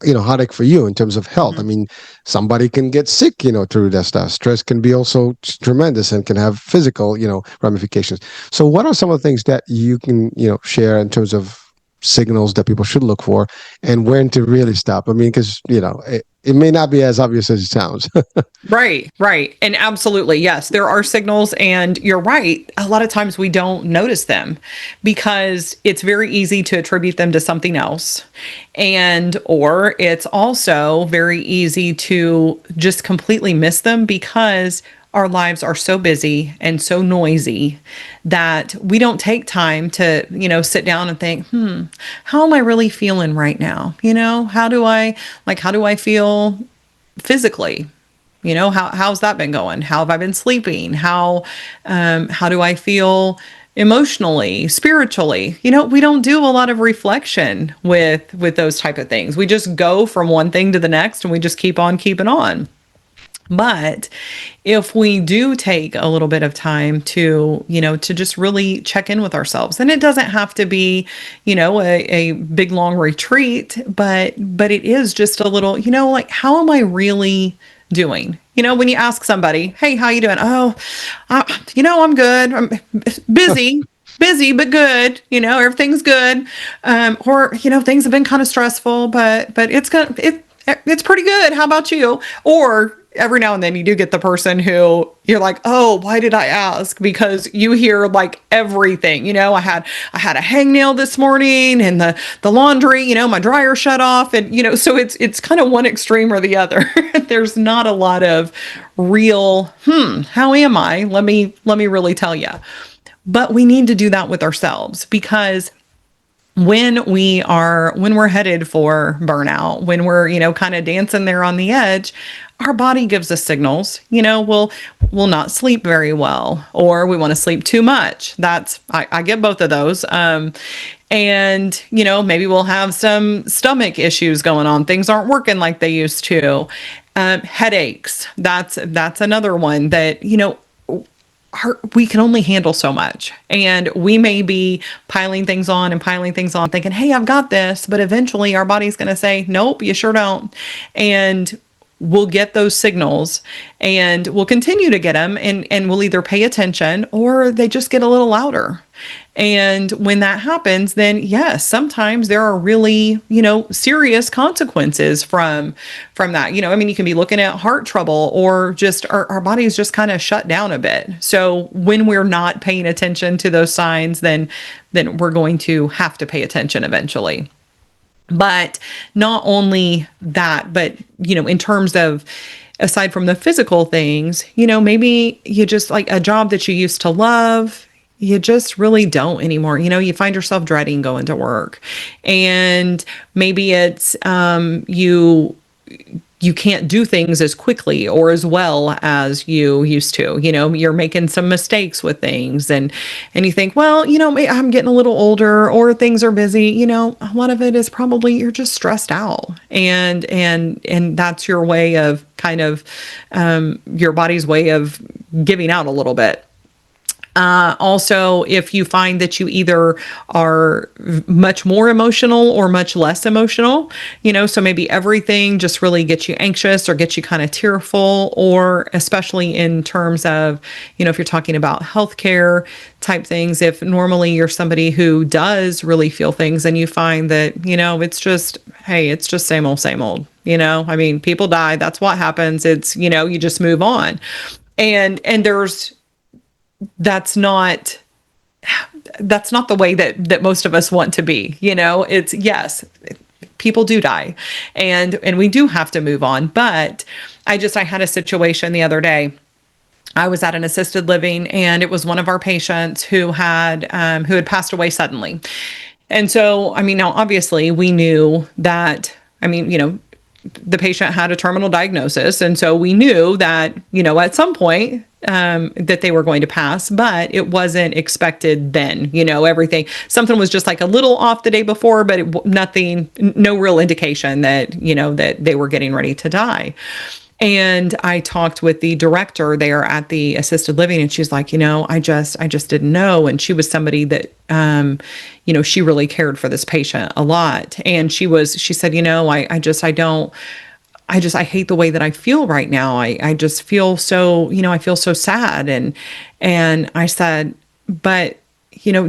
headache for you in terms of health. I Mhm. mean, somebody can get sick, through that stuff. Stress can be also tremendous and can have physical, ramifications. So, what are some of the things that you can, share in terms of signals that people should look for, and when to really stop? I mean, because it may not be as obvious as it sounds. Right, right. And absolutely, yes, there are signals. And you're right. A lot of times we don't notice them because it's very easy to attribute them to something else. And, or it's also very easy to just completely miss them because our lives are so busy and so noisy that we don't take time to, sit down and think, how am I really feeling right now? How do I feel physically? How's that been going? How have I been sleeping? How do I feel emotionally, spiritually? We don't do a lot of reflection with those type of things. We just go from one thing to the next and we just keep on keeping on. But if we do take a little bit of time to just really check in with ourselves, and it doesn't have to be, a big long retreat, but it is just a little, like, how am I really doing? When you ask somebody, hey, how you doing? Oh, I'm good. I'm busy, but good. Everything's good. Or, things have been kind of stressful, but it's pretty good. How about you? Or every now and then you do get the person who you're like, oh, why did I ask? Because you hear like everything. I had a hangnail this morning, and the laundry, my dryer shut off, and so it's kind of one extreme or the other. There's not a lot of real, how am I? Let me really tell you. But we need to do that with ourselves, because when we're headed for burnout, when we're kind of dancing there on the edge, our body gives us signals. We'll not sleep very well, or we want to sleep too much. I get both of those. And maybe we'll have some stomach issues going on. Things aren't working like they used to. Headaches, that's another one that we can only handle so much. And we may be piling things on and piling things on, thinking, hey, I've got this. But eventually our body's going to say, nope, you sure don't. And we'll get those signals, and we'll continue to get them, and we'll either pay attention or they just get a little louder. And when that happens, then yes, sometimes there are really, serious consequences from that. I mean, you can be looking at heart trouble, or just our bodies just kind of shut down a bit. So when we're not paying attention to those signs, then we're going to have to pay attention eventually. But not only that, but, in terms of, aside from the physical things, maybe you just, like, a job that you used to love, you just really don't anymore. You find yourself dreading going to work. And maybe it's you you can't do things as quickly or as well as you used to. You're making some mistakes with things, and you think, well, I'm getting a little older, or things are busy. A lot of it is probably you're just stressed out, and that's your way of kind of your body's way of giving out a little bit. Also, if you find that you either are much more emotional or much less emotional, so maybe everything just really gets you anxious or gets you kind of tearful, or especially in terms of, if you're talking about healthcare type things, if normally you're somebody who does really feel things and you find that, it's just, hey, it's just same old, same old. I mean, people die. That's what happens. It's, you just move on. And there's, that's not the way that most of us want to be. It's, yes, people do die, and we do have to move on. But I had a situation the other day. I was at an assisted living, and it was one of our patients who had passed away suddenly. And so, I mean, now obviously we knew that, the patient had a terminal diagnosis. And so we knew that, at some point, that they were going to pass, but it wasn't expected then. Something was just like a little off the day before, but nothing, no real indication that, that they were getting ready to die. And I talked with the director there at the assisted living, and she's like, I just didn't know. And she was somebody that, she really cared for this patient a lot. And she said, I hate the way that I feel right now. I just feel so, I feel so sad. And I said, but,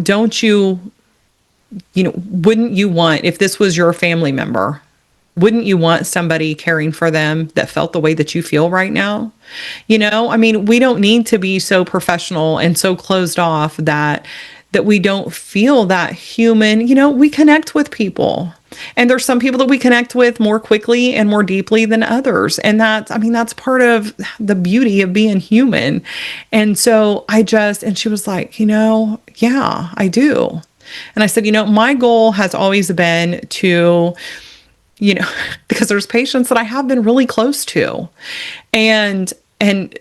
don't you, wouldn't you want, if this was your family member, wouldn't you want somebody caring for them that felt the way that you feel right now? We don't need to be so professional and so closed off that we don't feel that human. We connect with people, and there's some people that we connect with more quickly and more deeply than others. And that's part of the beauty of being human. And so and she was like, yeah, I do. And I said, my goal has always been to, because there's patients that I have been really close to, and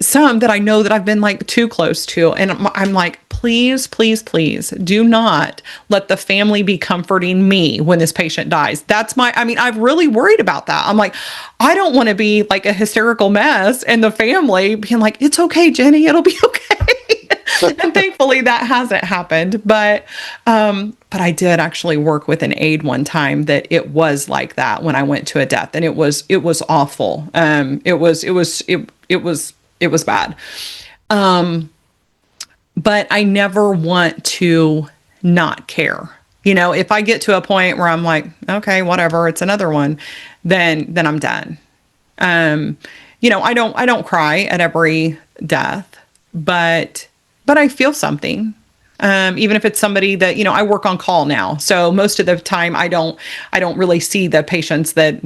some that I know that I've been like too close to. And I'm like, please, please, please do not let the family be comforting me when this patient dies. I've really worried about that. I'm like, I don't want to be like a hysterical mess, and the family being like, it's okay, Jenny, it'll be okay. And thankfully that hasn't happened. But I did actually work with an aide one time that it was like that when I went to a death, and it was awful. It was bad. But I never want to not care. If I get to a point where I'm like, okay, whatever, it's another one, then I'm done. I don't cry at every death, but I feel something. Even if it's somebody that, I work on call now. So most of the time I don't really see the patients that,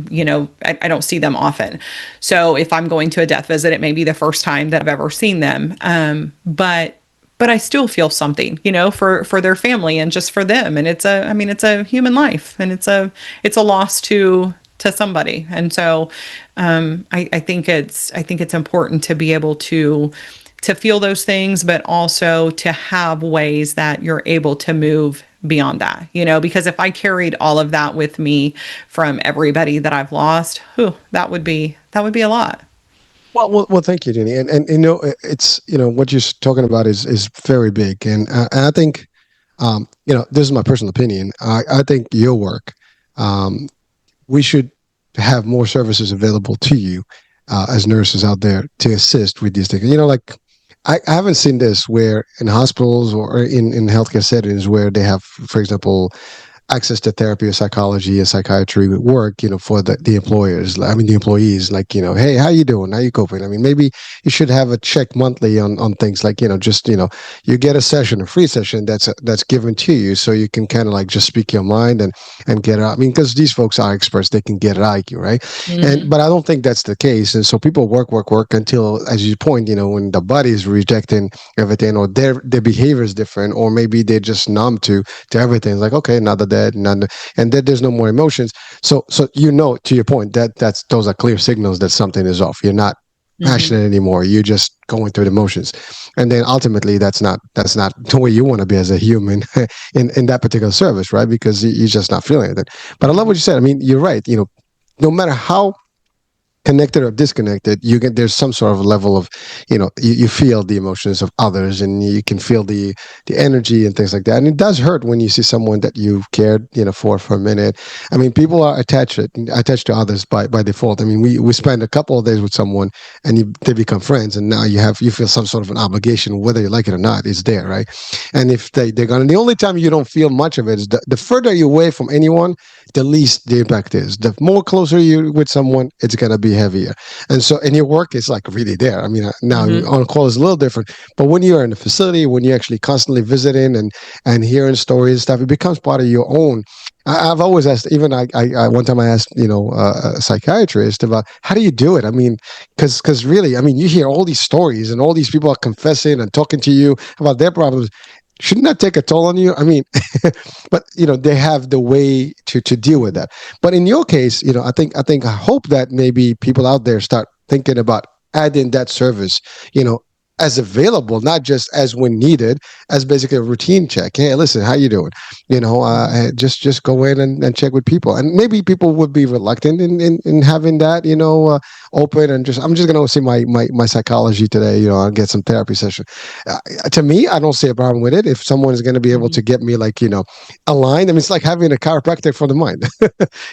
I don't see them often. So if I'm going to a death visit, it may be the first time that I've ever seen them. But I still feel something, for their family and just for them. And it's a human life, and it's a loss to somebody. And so, I think it's important to be able to feel those things, but also to have ways that you're able to move beyond that, because if I carried all of that with me from everybody that I've lost, that would be a lot. Well, thank you, Jenny. And it's what you're talking about is very big, and I think this is my personal opinion. I think your work, we should have more services available to you as nurses out there to assist with these things. Like I haven't seen this where in hospitals or in healthcare settings where they have, for example, access to therapy or psychology and psychiatry would work, for the employers, the employees, like, hey, how you doing? How you coping? Maybe you should have a check monthly on things like, just, you get a session, a free session that's given to you, so you can kind of like just speak your mind and get it out. Because these folks are experts, they can get it out of you, right? Mm-hmm. But I don't think that's the case. And so people work until, as you point, when the body is rejecting everything, or their behavior is different, or maybe they're just numb to everything. It's like, okay, another day, said, and that there's no more emotions. So to your point, that's those are clear signals that something is off. You're not Hmm. passionate anymore. You're just going through the motions, and then ultimately that's not the way you want to be as a human in that particular service, right? Because you're just not feeling it. But I love what you said. I mean, you're right. No matter how connected or disconnected, you get there's some sort of level of, you feel the emotions of others, and you can feel the energy and things like that. And it does hurt when you see someone that you've cared, for a minute. I mean, people are attached to others by default. I mean, we spend a couple of days with someone, and they become friends, and now you feel some sort of an obligation, whether you like it or not, is there, right? And if they're gonna, the only time you don't feel much of it is the further you're away from anyone, the least the impact is. The more closer you with someone, it's gonna be heavier. And so in your work, it's like really there. I mean, now Hmm. on call is a little different, but when you're in a facility, when you're actually constantly visiting and hearing stories and stuff, it becomes part of your own. I've always asked, even I one time I asked, a psychiatrist about how do you do it? I mean, because really, I mean, you hear all these stories and all these people are confessing and talking to you about their problems. Shouldn't that take a toll on you? I mean, but they have the way to deal with that. But in your case, I hope that maybe people out there start thinking about adding that service, you know, as available, not just as when needed, as basically a routine check. Hey, listen, how you doing? Just go in and check with people, and maybe people would be reluctant in having that, open and I'm just gonna go see my psychology today, and get some therapy session. To me, I don't see a problem with it if someone is going to be able to Hmm. get me like aligned. I mean, it's like having a chiropractic for the mind.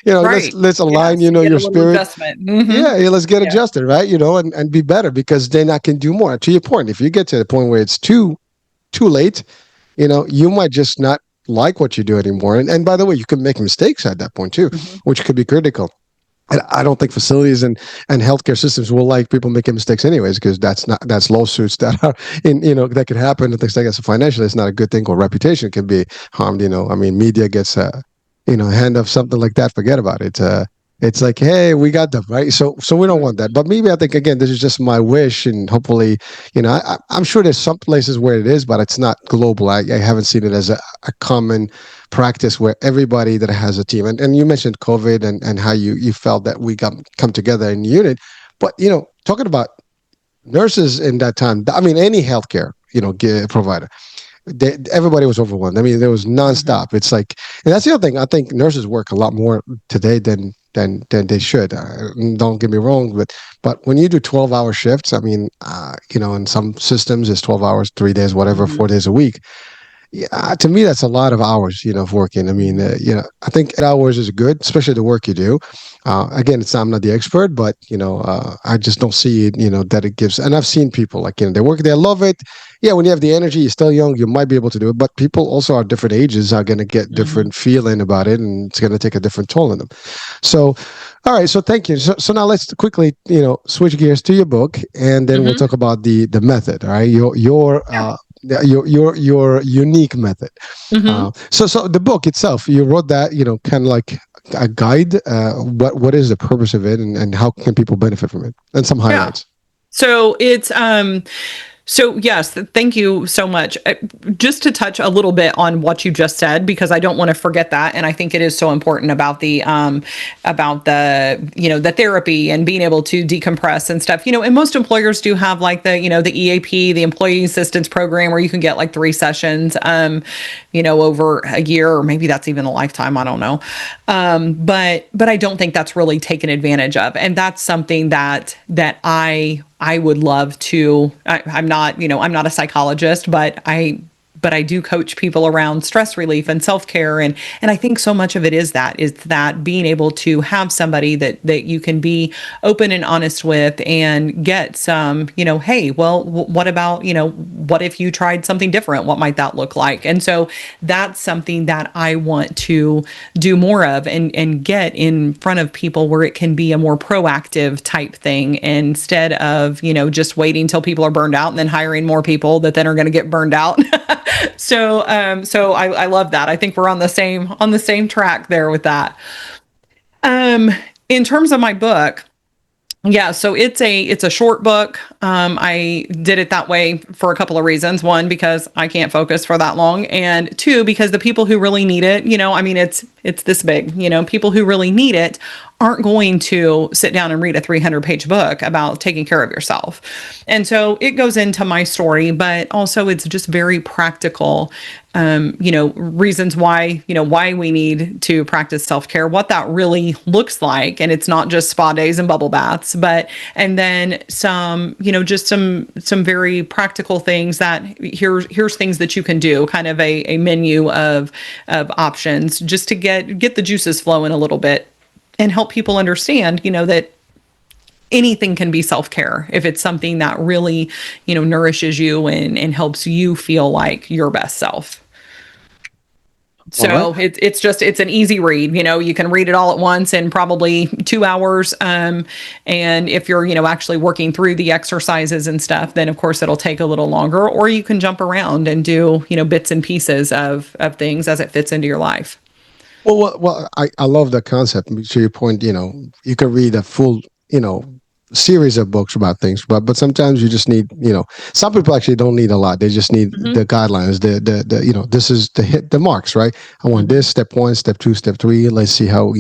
Let's Right. let's align, Yes. Get your a little spirit. adjustment. Hmm. Yeah, yeah, let's get Yeah. adjusted, right? And be better, because then I can do more. To your point, if you get to the point where it's too late, you might just not like what you do anymore. And by the way, you can make mistakes at that point too, Hmm. which could be critical. And I don't think facilities and healthcare systems will like people making mistakes anyways, because that's lawsuits that are that could happen and things like that. So financially, it's not a good thing, or reputation can be harmed. I mean, media gets hand of something like that, forget about it. It's like, hey, we got them right, so we don't want that. But maybe I think, again, this is just my wish, and hopefully, I'm sure there's some places where it is, but it's not global. I haven't seen it as a common practice where everybody that has a team, and you mentioned COVID and how you felt that we got come together in unit. But talking about nurses in that time, I mean, any healthcare provider, everybody was overwhelmed. I mean, there was Hmm. nonstop. It's like, and that's the other thing. I think nurses work a lot more today than they should. Don't get me wrong, but when you do 12-hour shifts, I mean, in some systems it's 12 hours, 3 days, whatever, Hmm. 4 days a week. Yeah, to me, that's a lot of hours, of working. I mean, Hmm. I think 8 hours is good, especially the work you do. Again, I'm not the expert, but I just don't see it, that it gives. And I've seen people like, they work, they love it. Yeah, when you have the energy, you're still young, you might be able to do it. But people also are different ages, are going to get Hmm. different feeling about it, and it's going to take a different toll on them. So, all right, so thank you. So now let's quickly, switch gears to your book, and then we'll Hmm. talk about the method. All right, your unique method. Hmm. So the book itself, you wrote that, kind of like a guide. What is the purpose of it, and how can people benefit from it, and some Yeah. highlights. So it's so yes, thank you so much. Just to touch a little bit on what you just said, because I don't want to forget that, and I think it is so important about the therapy and being able to decompress and stuff. And most employers do have like the EAP, the Employee Assistance Program, where you can get like 3 sessions, over a year, or maybe that's even a lifetime. I don't know, but I don't think that's really taken advantage of, and that's something that I would love to. I'm not a psychologist, but I do coach people around stress relief and self-care, and I think so much of it is that being able to have somebody that you can be open and honest with and get some, hey, well, what about, what if you tried something different? What might that look like? And so that's something that I want to do more of, and get in front of people where it can be a more proactive type thing, instead of, just waiting till people are burned out and then hiring more people that then are going to get burned out. So I love that. I think we're on the same track there with that. Um, in terms of my book, Yeah, so it's a short book. I did it that way for a couple of reasons. One, because I can't focus for that long, and two, because the people who really need it, I mean, it's this big. People who really need it aren't going to sit down and read a 300-page book about taking care of yourself. And so it goes into my story, but also it's just very practical. Reasons why we need to practice self-care, what that really looks like. And it's not just spa days and bubble baths, and then just some very practical things that here's things that you can do, kind of a menu of options just to get the juices flowing a little bit and help people understand, that anything can be self-care if it's something that really, nourishes you and helps you feel like your best self. All right. So it's an easy read. You can read it all at once in probably 2 hours. And if you're actually working through the exercises and stuff, then of course it'll take a little longer. Or you can jump around and do bits and pieces of things as it fits into your life. I love the concept. To your point, you can read a full, series of books about things, but sometimes you just need, some people actually don't need a lot. They just need Hmm. the guidelines, this is to hit the marks, right? I want Hmm. this, step one, step two, step three. Let's see how,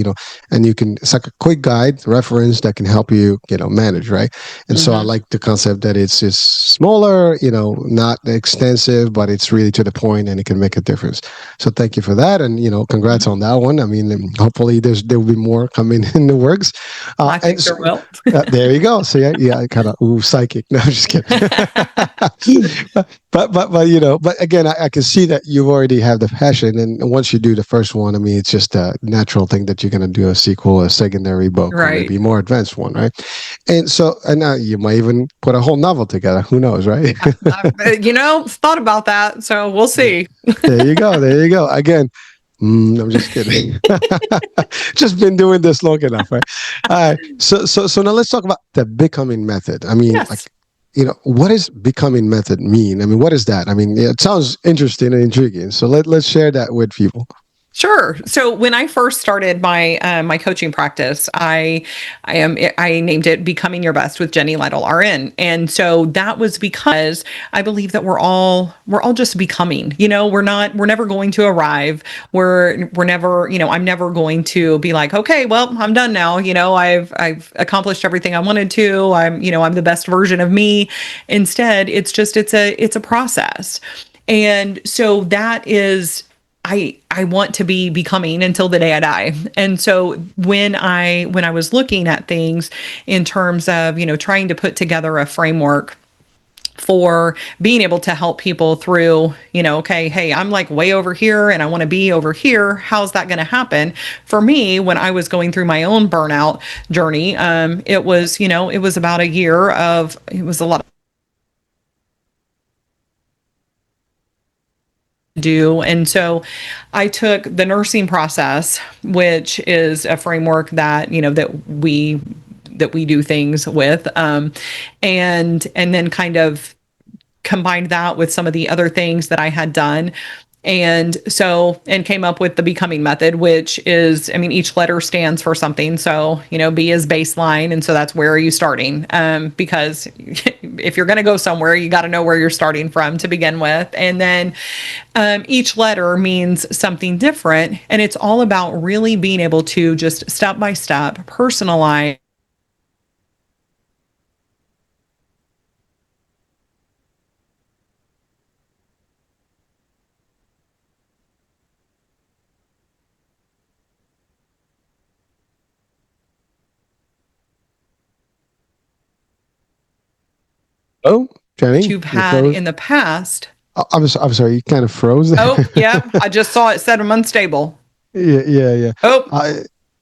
and it's like a quick guide reference that can help you, manage, right? And so I Hmm. like the concept that it's smaller, not extensive, but it's really to the point and it can make a difference. So thank you for that. And, congrats on that one. I mean, hopefully there will be more coming in the works. I And think so, there will. there you go. So yeah, I kind of psychic. No, I'm just kidding. But again, I can see that you already have the passion, and once you do the first one, I mean, it's just a natural thing that you're gonna do a sequel, a secondary book, or maybe Right. a more advanced one, right? And you might even put a whole novel together. Who knows, right? I've thought about that. So we'll see. There you go. There you go. Again, I'm just kidding. Just been doing this long enough, right? All right. So now let's talk about the becoming method. I mean, like, Yes. what does becoming method mean? I mean, what is that? I mean, yeah, it sounds interesting and intriguing. So let's share that with people. Sure. So when I first started my coaching practice, I named it "Becoming Your Best" with Jenny Lytle RN, and so that was because I believe that we're all just becoming. We're never going to arrive. We're never I'm never going to be like, okay, well, I'm done now. I've accomplished everything I wanted to. I'm the best version of me. Instead, it's a process, and so that is. I want to be becoming until the day I die. And so when I was looking at things in terms of, trying to put together a framework for being able to help people through, okay, hey, I'm like way over here and I want to be over here. How's that going to happen? For me, when I was going through my own burnout journey, it was about a year of, it was a lot do. And so I took the nursing process, which is a framework that, that we do things with, and then kind of combined that with some of the other things that I had done. And came up with the becoming method, which is, I mean, each letter stands for something. So, B is baseline. And so that's where are you starting? Because if you're going to go somewhere, you got to know where you're starting from to begin with. And then each letter means something different. And it's all about really being able to just step by step personalize Oh, that Jenny, you've you had froze. in the past. I'm sorry, you kind of froze Oh, there. yep. I just saw it said I'm unstable. Yeah, yeah, yeah. Oh, I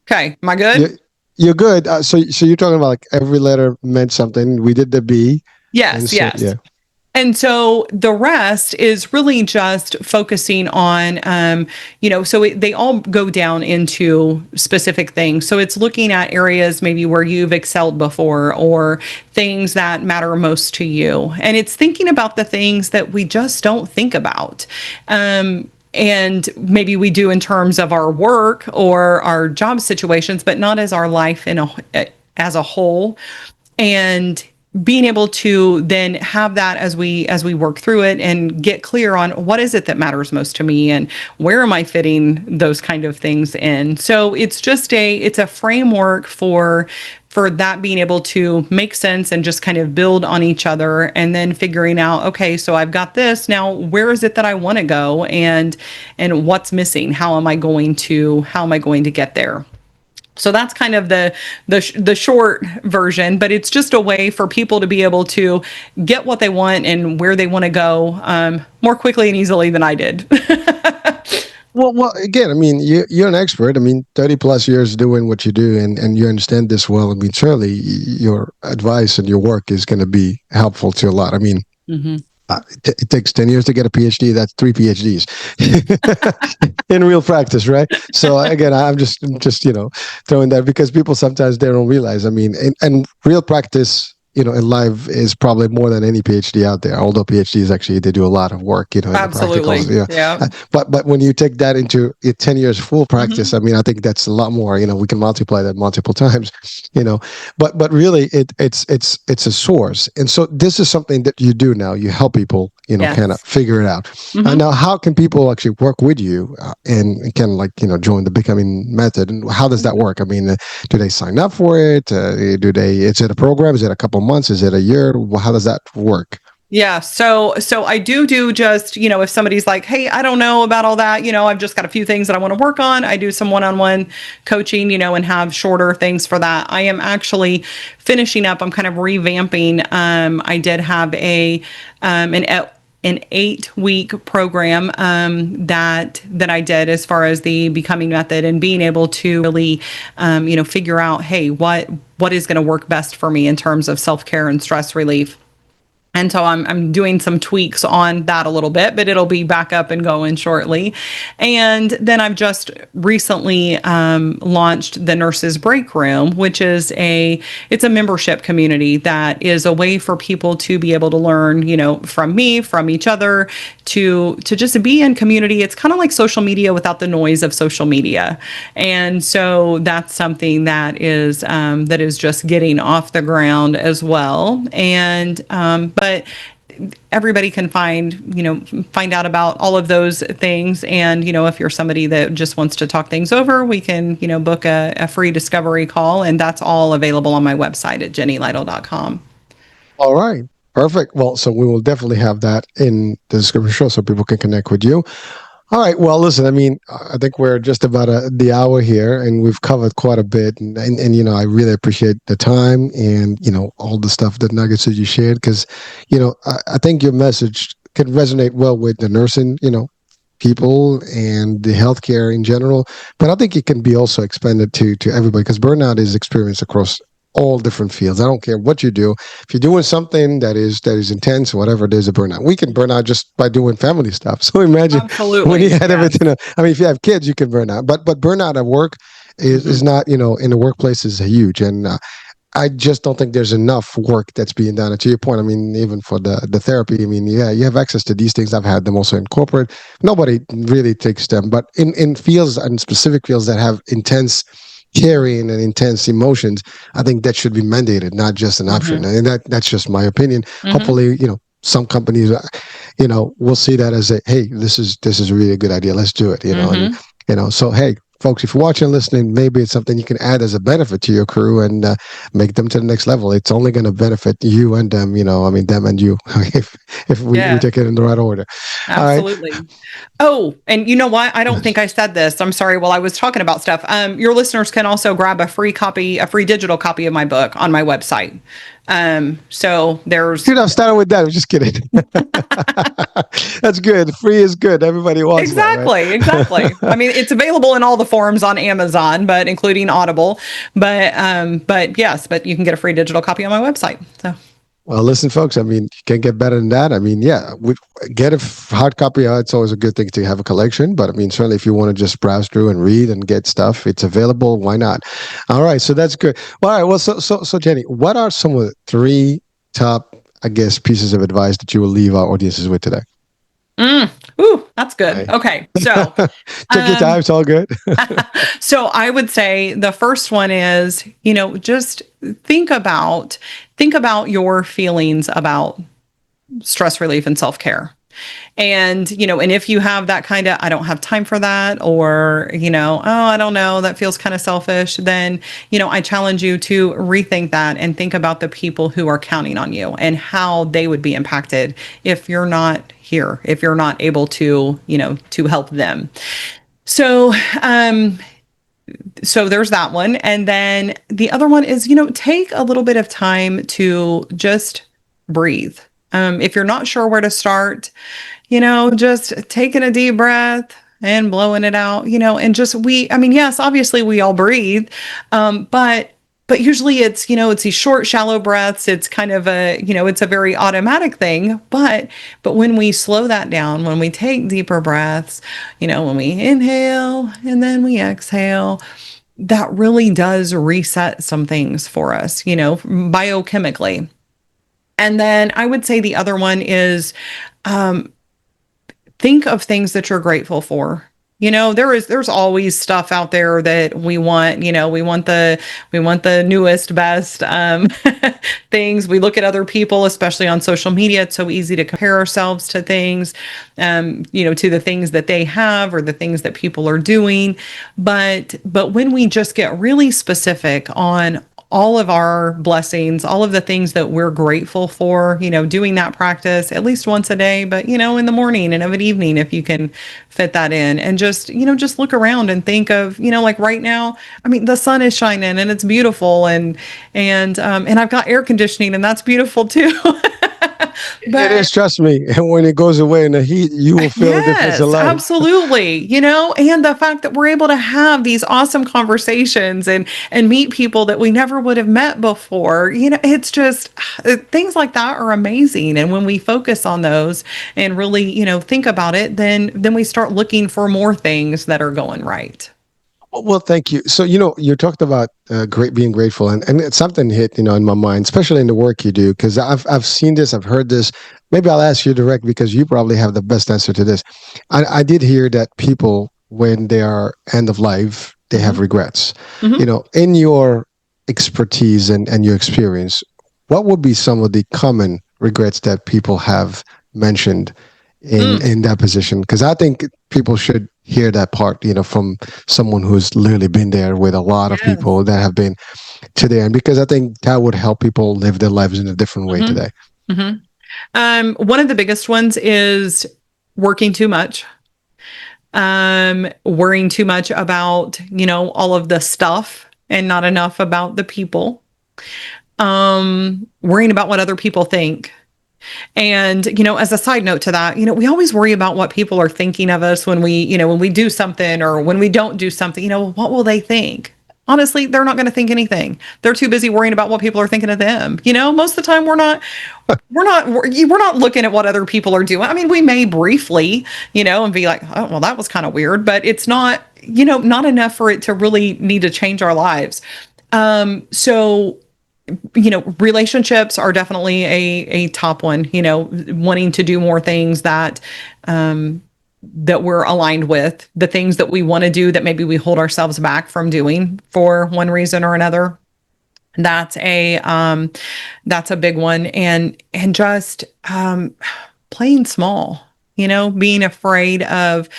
okay. Am I you good? you're good. So you're talking about like every letter meant something. We did the B, and Yes, so yes. yeah. And so the rest is really just focusing on, they all go down into specific things. So it's looking at areas maybe where you've excelled before or things that matter most to you. And it's thinking about the things that we just don't think about. And maybe we do in terms of our work or our job situations, but not as our life as a whole, and being able to then have that as we work through it and get clear on what is it that matters most to me and where am I fitting those kind of things in. So it's a framework for that being able to make sense and just kind of build on each other, and then figuring out, okay, so I've got this now, where is it that I want to go, and what's missing, how am I going to get there. So that's kind of the short version, but it's just a way for people to be able to get what they want and where they want to go, more quickly and easily than I did. Well, again, I mean, you're an expert. I mean, 30 plus years doing what you do, and you understand this well. I mean, surely your advice and your work is going to be helpful to a lot. I mean, Hmm. it takes 10 years to get a PhD. That's three PhDs in real practice, right? So again, I'm just throwing that because people sometimes they don't realize. I mean, and real practice, in life is probably more than any PhD out there. Although PhDs actually they do a lot of work, in the practicals. Absolutely. Yeah, Yeah. but when you take that into 10 years full practice, Hmm. I mean, I think that's a lot more. We can multiply that multiple times. You know, but really, it's a source, and so this is something that you do now. You help people, kind of Yes. figure it out. Hmm. Now, how can people actually work with you and can like join the Becoming Method? And how does that work? I mean, do they sign up for it? Do they? Is it a program? Is it a couple months? Is it a year? How does that work? Yeah, so I do just, if somebody's like, "Hey, I don't know about all that, I've just got a few things that I want to work on." I do some one-on-one coaching, and have shorter things for that. I am actually finishing up. I'm kind of revamping. I did have an 8-week program, that I did as far as the Becoming Method, and being able to really, figure out, hey, what is going to work best for me in terms of self-care and stress relief. And so I'm doing some tweaks on that a little bit, but it'll be back up and going shortly. And then I've just recently, launched the Nurses Break Room, which is it's a membership community that is a way for people to be able to learn, from me, from each other, to just be in community. It's kind of like social media without the noise of social media. And so that's something that is just getting off the ground as well. And but everybody can find out about all of those things. And if you're somebody that just wants to talk things over, we can book a free discovery call, and that's all available on my website at jennylytle.com. All right. Perfect. Well, so we will definitely have that in the description show so people can connect with you. All right. Well, listen, I mean, I think we're just about the hour here and we've covered quite a bit. And I really appreciate the time and, all the stuff, the nuggets that you shared, because, I think your message can resonate well with the nursing, people and the healthcare in general. But I think it can be also expanded to everybody because burnout is experienced across all different fields. I don't care what you do. If you're doing something that is intense, whatever, there's a burnout. We can burn out just by doing family stuff. So imagine when you Absolutely. had Yes. everything. I mean, if you have kids, you can burn out. But burnout at work is Hmm. not in the workplace is huge. And I just don't think there's enough work that's being done. And to your point, I mean, even for the therapy, I mean, yeah, you have access to these things. I've had them also in corporate. Nobody really takes them, but in fields and specific fields that have intense caring and intense emotions, I think that should be mandated, not just an option. Hmm. And that's just my opinion. Hmm. Hopefully, some companies, will see that as a hey, this is really a good idea. Let's do it. And Hmm. so hey, folks, if you're watching, listening, maybe it's something you can add as a benefit to your crew and make them to the next level. It's only going to benefit you and them. I mean, them and you, if we Yeah. take it in the right order. All right. Absolutely. Oh, and you know what? I don't think Yes. I said this. I'm sorry. While I was talking about stuff, your listeners can also grab a free digital copy of my book on my website. So there's Should have started with that. I'm just kidding. That's good. Free is good. Everybody wants that, right? exactly, exactly. I mean, it's available in all the forms on Amazon, but including Audible. But yes, but you can get a free digital copy on my website. So Well, listen, folks. I mean, you can't get better than that. I mean, yeah, get a hard copy. It's always a good thing to have a collection. But I mean, certainly, if you want to just browse through and read and get stuff, it's available. Why not? All right, so that's good. Well, all right. Well, so Jenny, what are some of the three top, I guess, pieces of advice that you will leave our audiences with today? Mm. Ooh. That's good. Right. Okay. So, Take your time. um, It's all good. so I would say the first one is, just think about think about your feelings about stress relief and self-care. And, and if you have that kind of, I don't have time for that, or, oh, I don't know, that feels kind of selfish, then, I challenge you to rethink that and think about the people who are counting on you and how they would be impacted if you're not here, if you're not able to, to help them. So, so there's that one. And then the other one is, take a little bit of time to just breathe. If you're not sure where to start, just taking a deep breath and blowing it out, and just I mean, yes, obviously we all breathe, but usually it's, it's these short, shallow breaths. It's kind of it's a very automatic thing. But when we slow that down, when we take deeper breaths, when we inhale and then we exhale, that really does reset some things for us, biochemically. And then I would say the other one is think of things that you're grateful for. There's always stuff out there that we want. We want the newest, best things. We look at other people, especially on social media. It's so easy to compare ourselves to things, to the things that they have or the things that people are doing. But when we just get really specific on all of our blessings, all of the things that we're grateful for, doing that practice at least once a day, but, in the morning and of an evening, if you can fit that in, and just look around and think of, like right now, I mean, the sun is shining and it's beautiful, and I've got air conditioning and that's beautiful too. It But is, trust me. And when it goes away in the heat, you will feel the difference in yes, life. absolutely. And the fact that we're able to have these awesome conversations and meet people that we never would have met before, it's just things like that are amazing. And when we focus on those and really, think about it, then we start looking for more things that are going right. Well, thank you. So, you talked about great being grateful, and it's something hit, in my mind, especially in the work you do, because I've seen this, I've heard this. Maybe I'll ask you direct because you probably have the best answer to this. I did hear that people, when they are end of life, they have Hmm. regrets. Hmm. In your expertise and your experience, what would be some of the common regrets that people have mentioned Mm, in that position? Because I think people should hear that part, from someone who's literally been there with a lot of yes. people that have been to the end, because I think that would help people live their lives in a different way Hmm. today. Hmm. One of the biggest ones is working too much, worrying too much about, all of the stuff and not enough about the people, worrying about what other people think. And, as a side note to that, we always worry about what people are thinking of us when we do something or when we don't do something, what will they think? Honestly, they're not going to think anything. They're too busy worrying about what people are thinking of them. Most of the time we're not looking at what other people are doing. I mean, we may briefly, and be like, oh, well, that was kind of weird, but it's not, not enough for it to really need to change our lives. So relationships are definitely a top one, wanting to do more things that we're aligned with, the things that we want to do that maybe we hold ourselves back from doing for one reason or another. That's a big one. And just playing small, being afraid of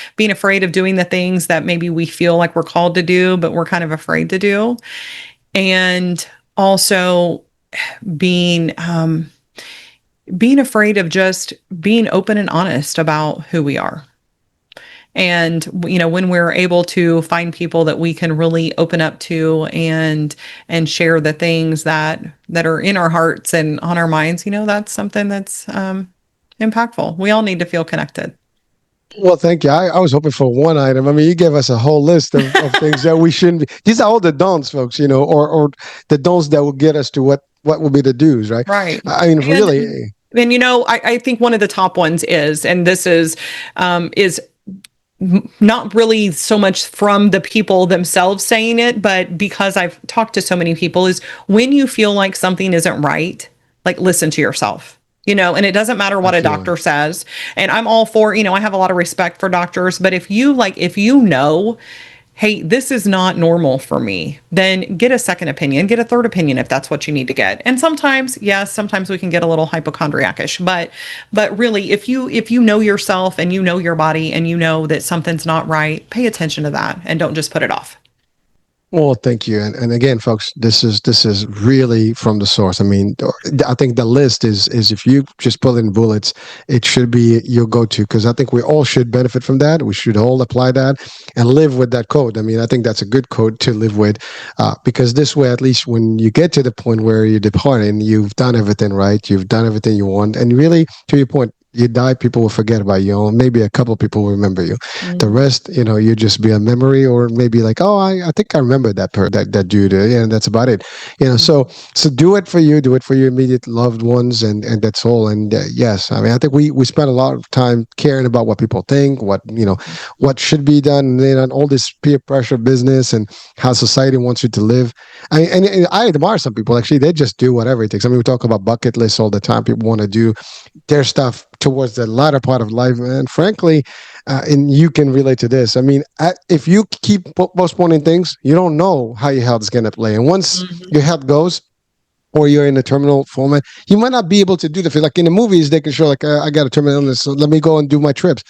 doing the things that maybe we feel like we're called to do, but we're kind of afraid to do. And also being being afraid of just being open and honest about who we are. And when we're able to find people that we can really open up to and share the things that are in our hearts and on our minds, that's something that's impactful. We all need to feel connected. Well, thank you. I was hoping for one item. I mean, you gave us a whole list of things that we shouldn't be. These are all the don'ts, folks, or the don'ts that will get us to what will be the do's, right? Right. I mean, And really. and I think one of the top ones is, and this is not really so much from the people themselves saying it, but because I've talked to so many people, is when you feel like something isn't right, like listen to yourself. And it doesn't matter what a Absolutely. doctor says. And I'm all for, I have a lot of respect for doctors, but if you know, hey, this is not normal for me, then get a second opinion, get a third opinion if that's what you need to get. And sometimes, yes, sometimes we can get a little hypochondriacish, but really, if you know yourself and you know your body and you know that something's not right, pay attention to that and don't just put it off. Well, thank you, and again, folks, this is really from the source. I mean, I think the list is if you just pull in bullets, it should be your go-to because I think we all should benefit from that. We should all apply that and live with that code. I mean, I think that's a good code to live with because this way, at least when you get to the point where you're departing, you've done everything right, you've done everything you want, and really, to your point, you die, people will forget about you. Or maybe a couple people will remember you. The Mm-hmm. rest, you just be a memory, or maybe like, oh, I think I remember that dude, and that's about it. So do it for you, do it for your immediate loved ones, and that's all. And yes, I mean, I think we spend a lot of time caring about what people think, what should be done, and then on all this peer pressure business and how society wants you to live. And I admire some people. Actually, they just do whatever it takes. I mean, we talk about bucket lists all the time. People want to do their stuff towards the latter part of life. And frankly, and you can relate to this. I mean, if you keep postponing things, you don't know how your health is going to play. And once Mm-hmm. your health goes, or you're in a terminal format, you might not be able to do the like in the movies. They can show like I got a terminal illness, so let me go and do my trips.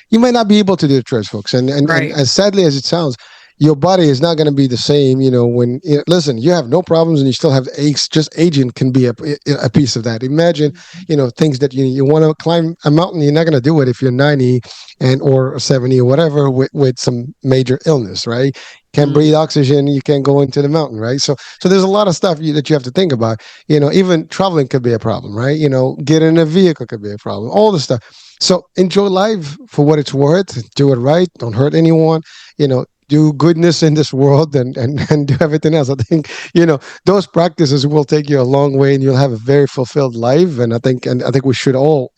You might not be able to do the trips, folks. And Right. as sadly as it sounds, your body is not going to be the same. When listen, you have no problems and you still have aches. Just aging can be a piece of that. Imagine things that you want to climb a mountain. You're not going to do it if you're 90 and or 70 or whatever with some major illness, right? Can't breathe Mm-hmm. oxygen, you can't go into the mountain, right? So there's a lot of stuff that you have to think about. Even traveling could be a problem, right? Getting in a vehicle could be a problem. All the stuff. So enjoy life for what it's worth. Do it right. Don't hurt anyone. Do goodness in this world and do everything else. I think those practices will take you a long way, and you'll have a very fulfilled life. And I think we should all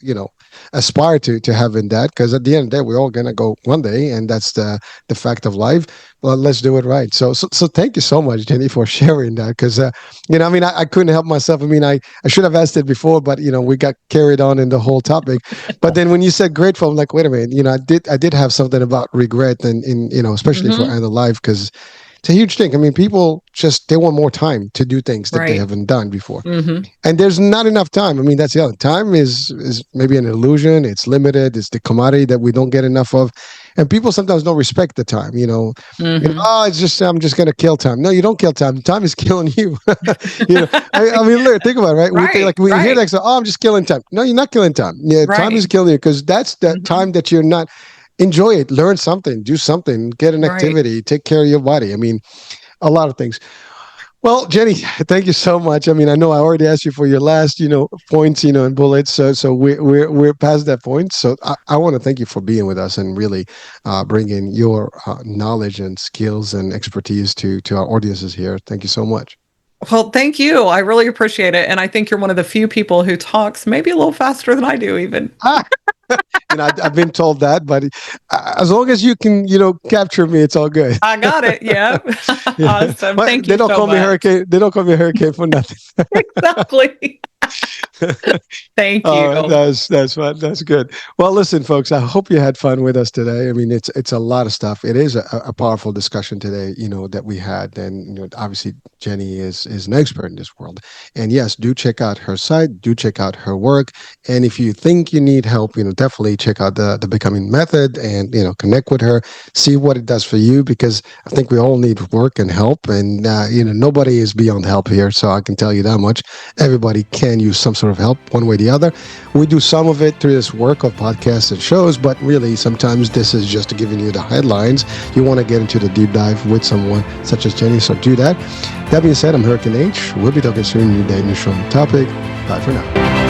aspire to having that, because at the end of the day, we're all gonna go one day, and that's the fact of life. Well, let's do it right. So thank you so much, Jenny, for sharing that. Because I mean, I couldn't help myself. I mean, I should have asked it before, but we got carried on in the whole topic. But then when you said grateful, I'm like, wait a minute. I did have something about regret, and in especially for Mm-hmm. end of life, because it's a huge thing. I mean, people just they want more time to do things that they Right. haven't done before, Mm-hmm. and there's not enough time. I mean, that's the other. Time is maybe an illusion. It's limited. It's the commodity that we don't get enough of, and people sometimes don't respect the time. Mm-hmm. Oh, it's just I'm just gonna kill time. No, you don't kill time. Time is killing you. I mean, look, think about it, right? We think Right. like we hear Right. that, so oh, I'm just killing time. No, you're not killing time. Yeah, time is Right. killing you, because that's the Mm-hmm. time that you're not. Enjoy it. Learn something. Do something. Get an Right. activity. Take care of your body. I mean, a lot of things. Well, Jenny, thank you so much. I mean, I know I already asked you for your last, points, and bullets. So we're past that point. So I want to thank you for being with us and really bringing your knowledge and skills and expertise to our audiences here. Thank you so much. Well, thank you. I really appreciate it. And I think you're one of the few people who talks maybe a little faster than I do, even. Ah, I've been told that, but as long as you can, capture me, it's all good. I got it. Yep. Yeah, Awesome. but Thank they you don't so call me much. hurricane. They don't call me hurricane for nothing. Exactly. Thank All you. right, that's fun. That's good. Well, listen, folks. I hope you had fun with us today. I mean, it's a lot of stuff. It is a powerful discussion today. That we had, and obviously Jenny is an expert in this world. And yes, do check out her site. Do check out her work. And if you think you need help, definitely check out the Becoming Method, and connect with her. See what it does for you, because I think we all need work and help. And nobody is beyond help here. So I can tell you that much. Everybody can use some sort of help, one way or the other. We do some of it through this work of podcasts and shows, but really sometimes this is just giving you the headlines. You want to get into the deep dive with someone such as Jenny, so do that. That being said, I'm Hurricane H. We'll be talking soon. New day, new show, new topic. Bye for now.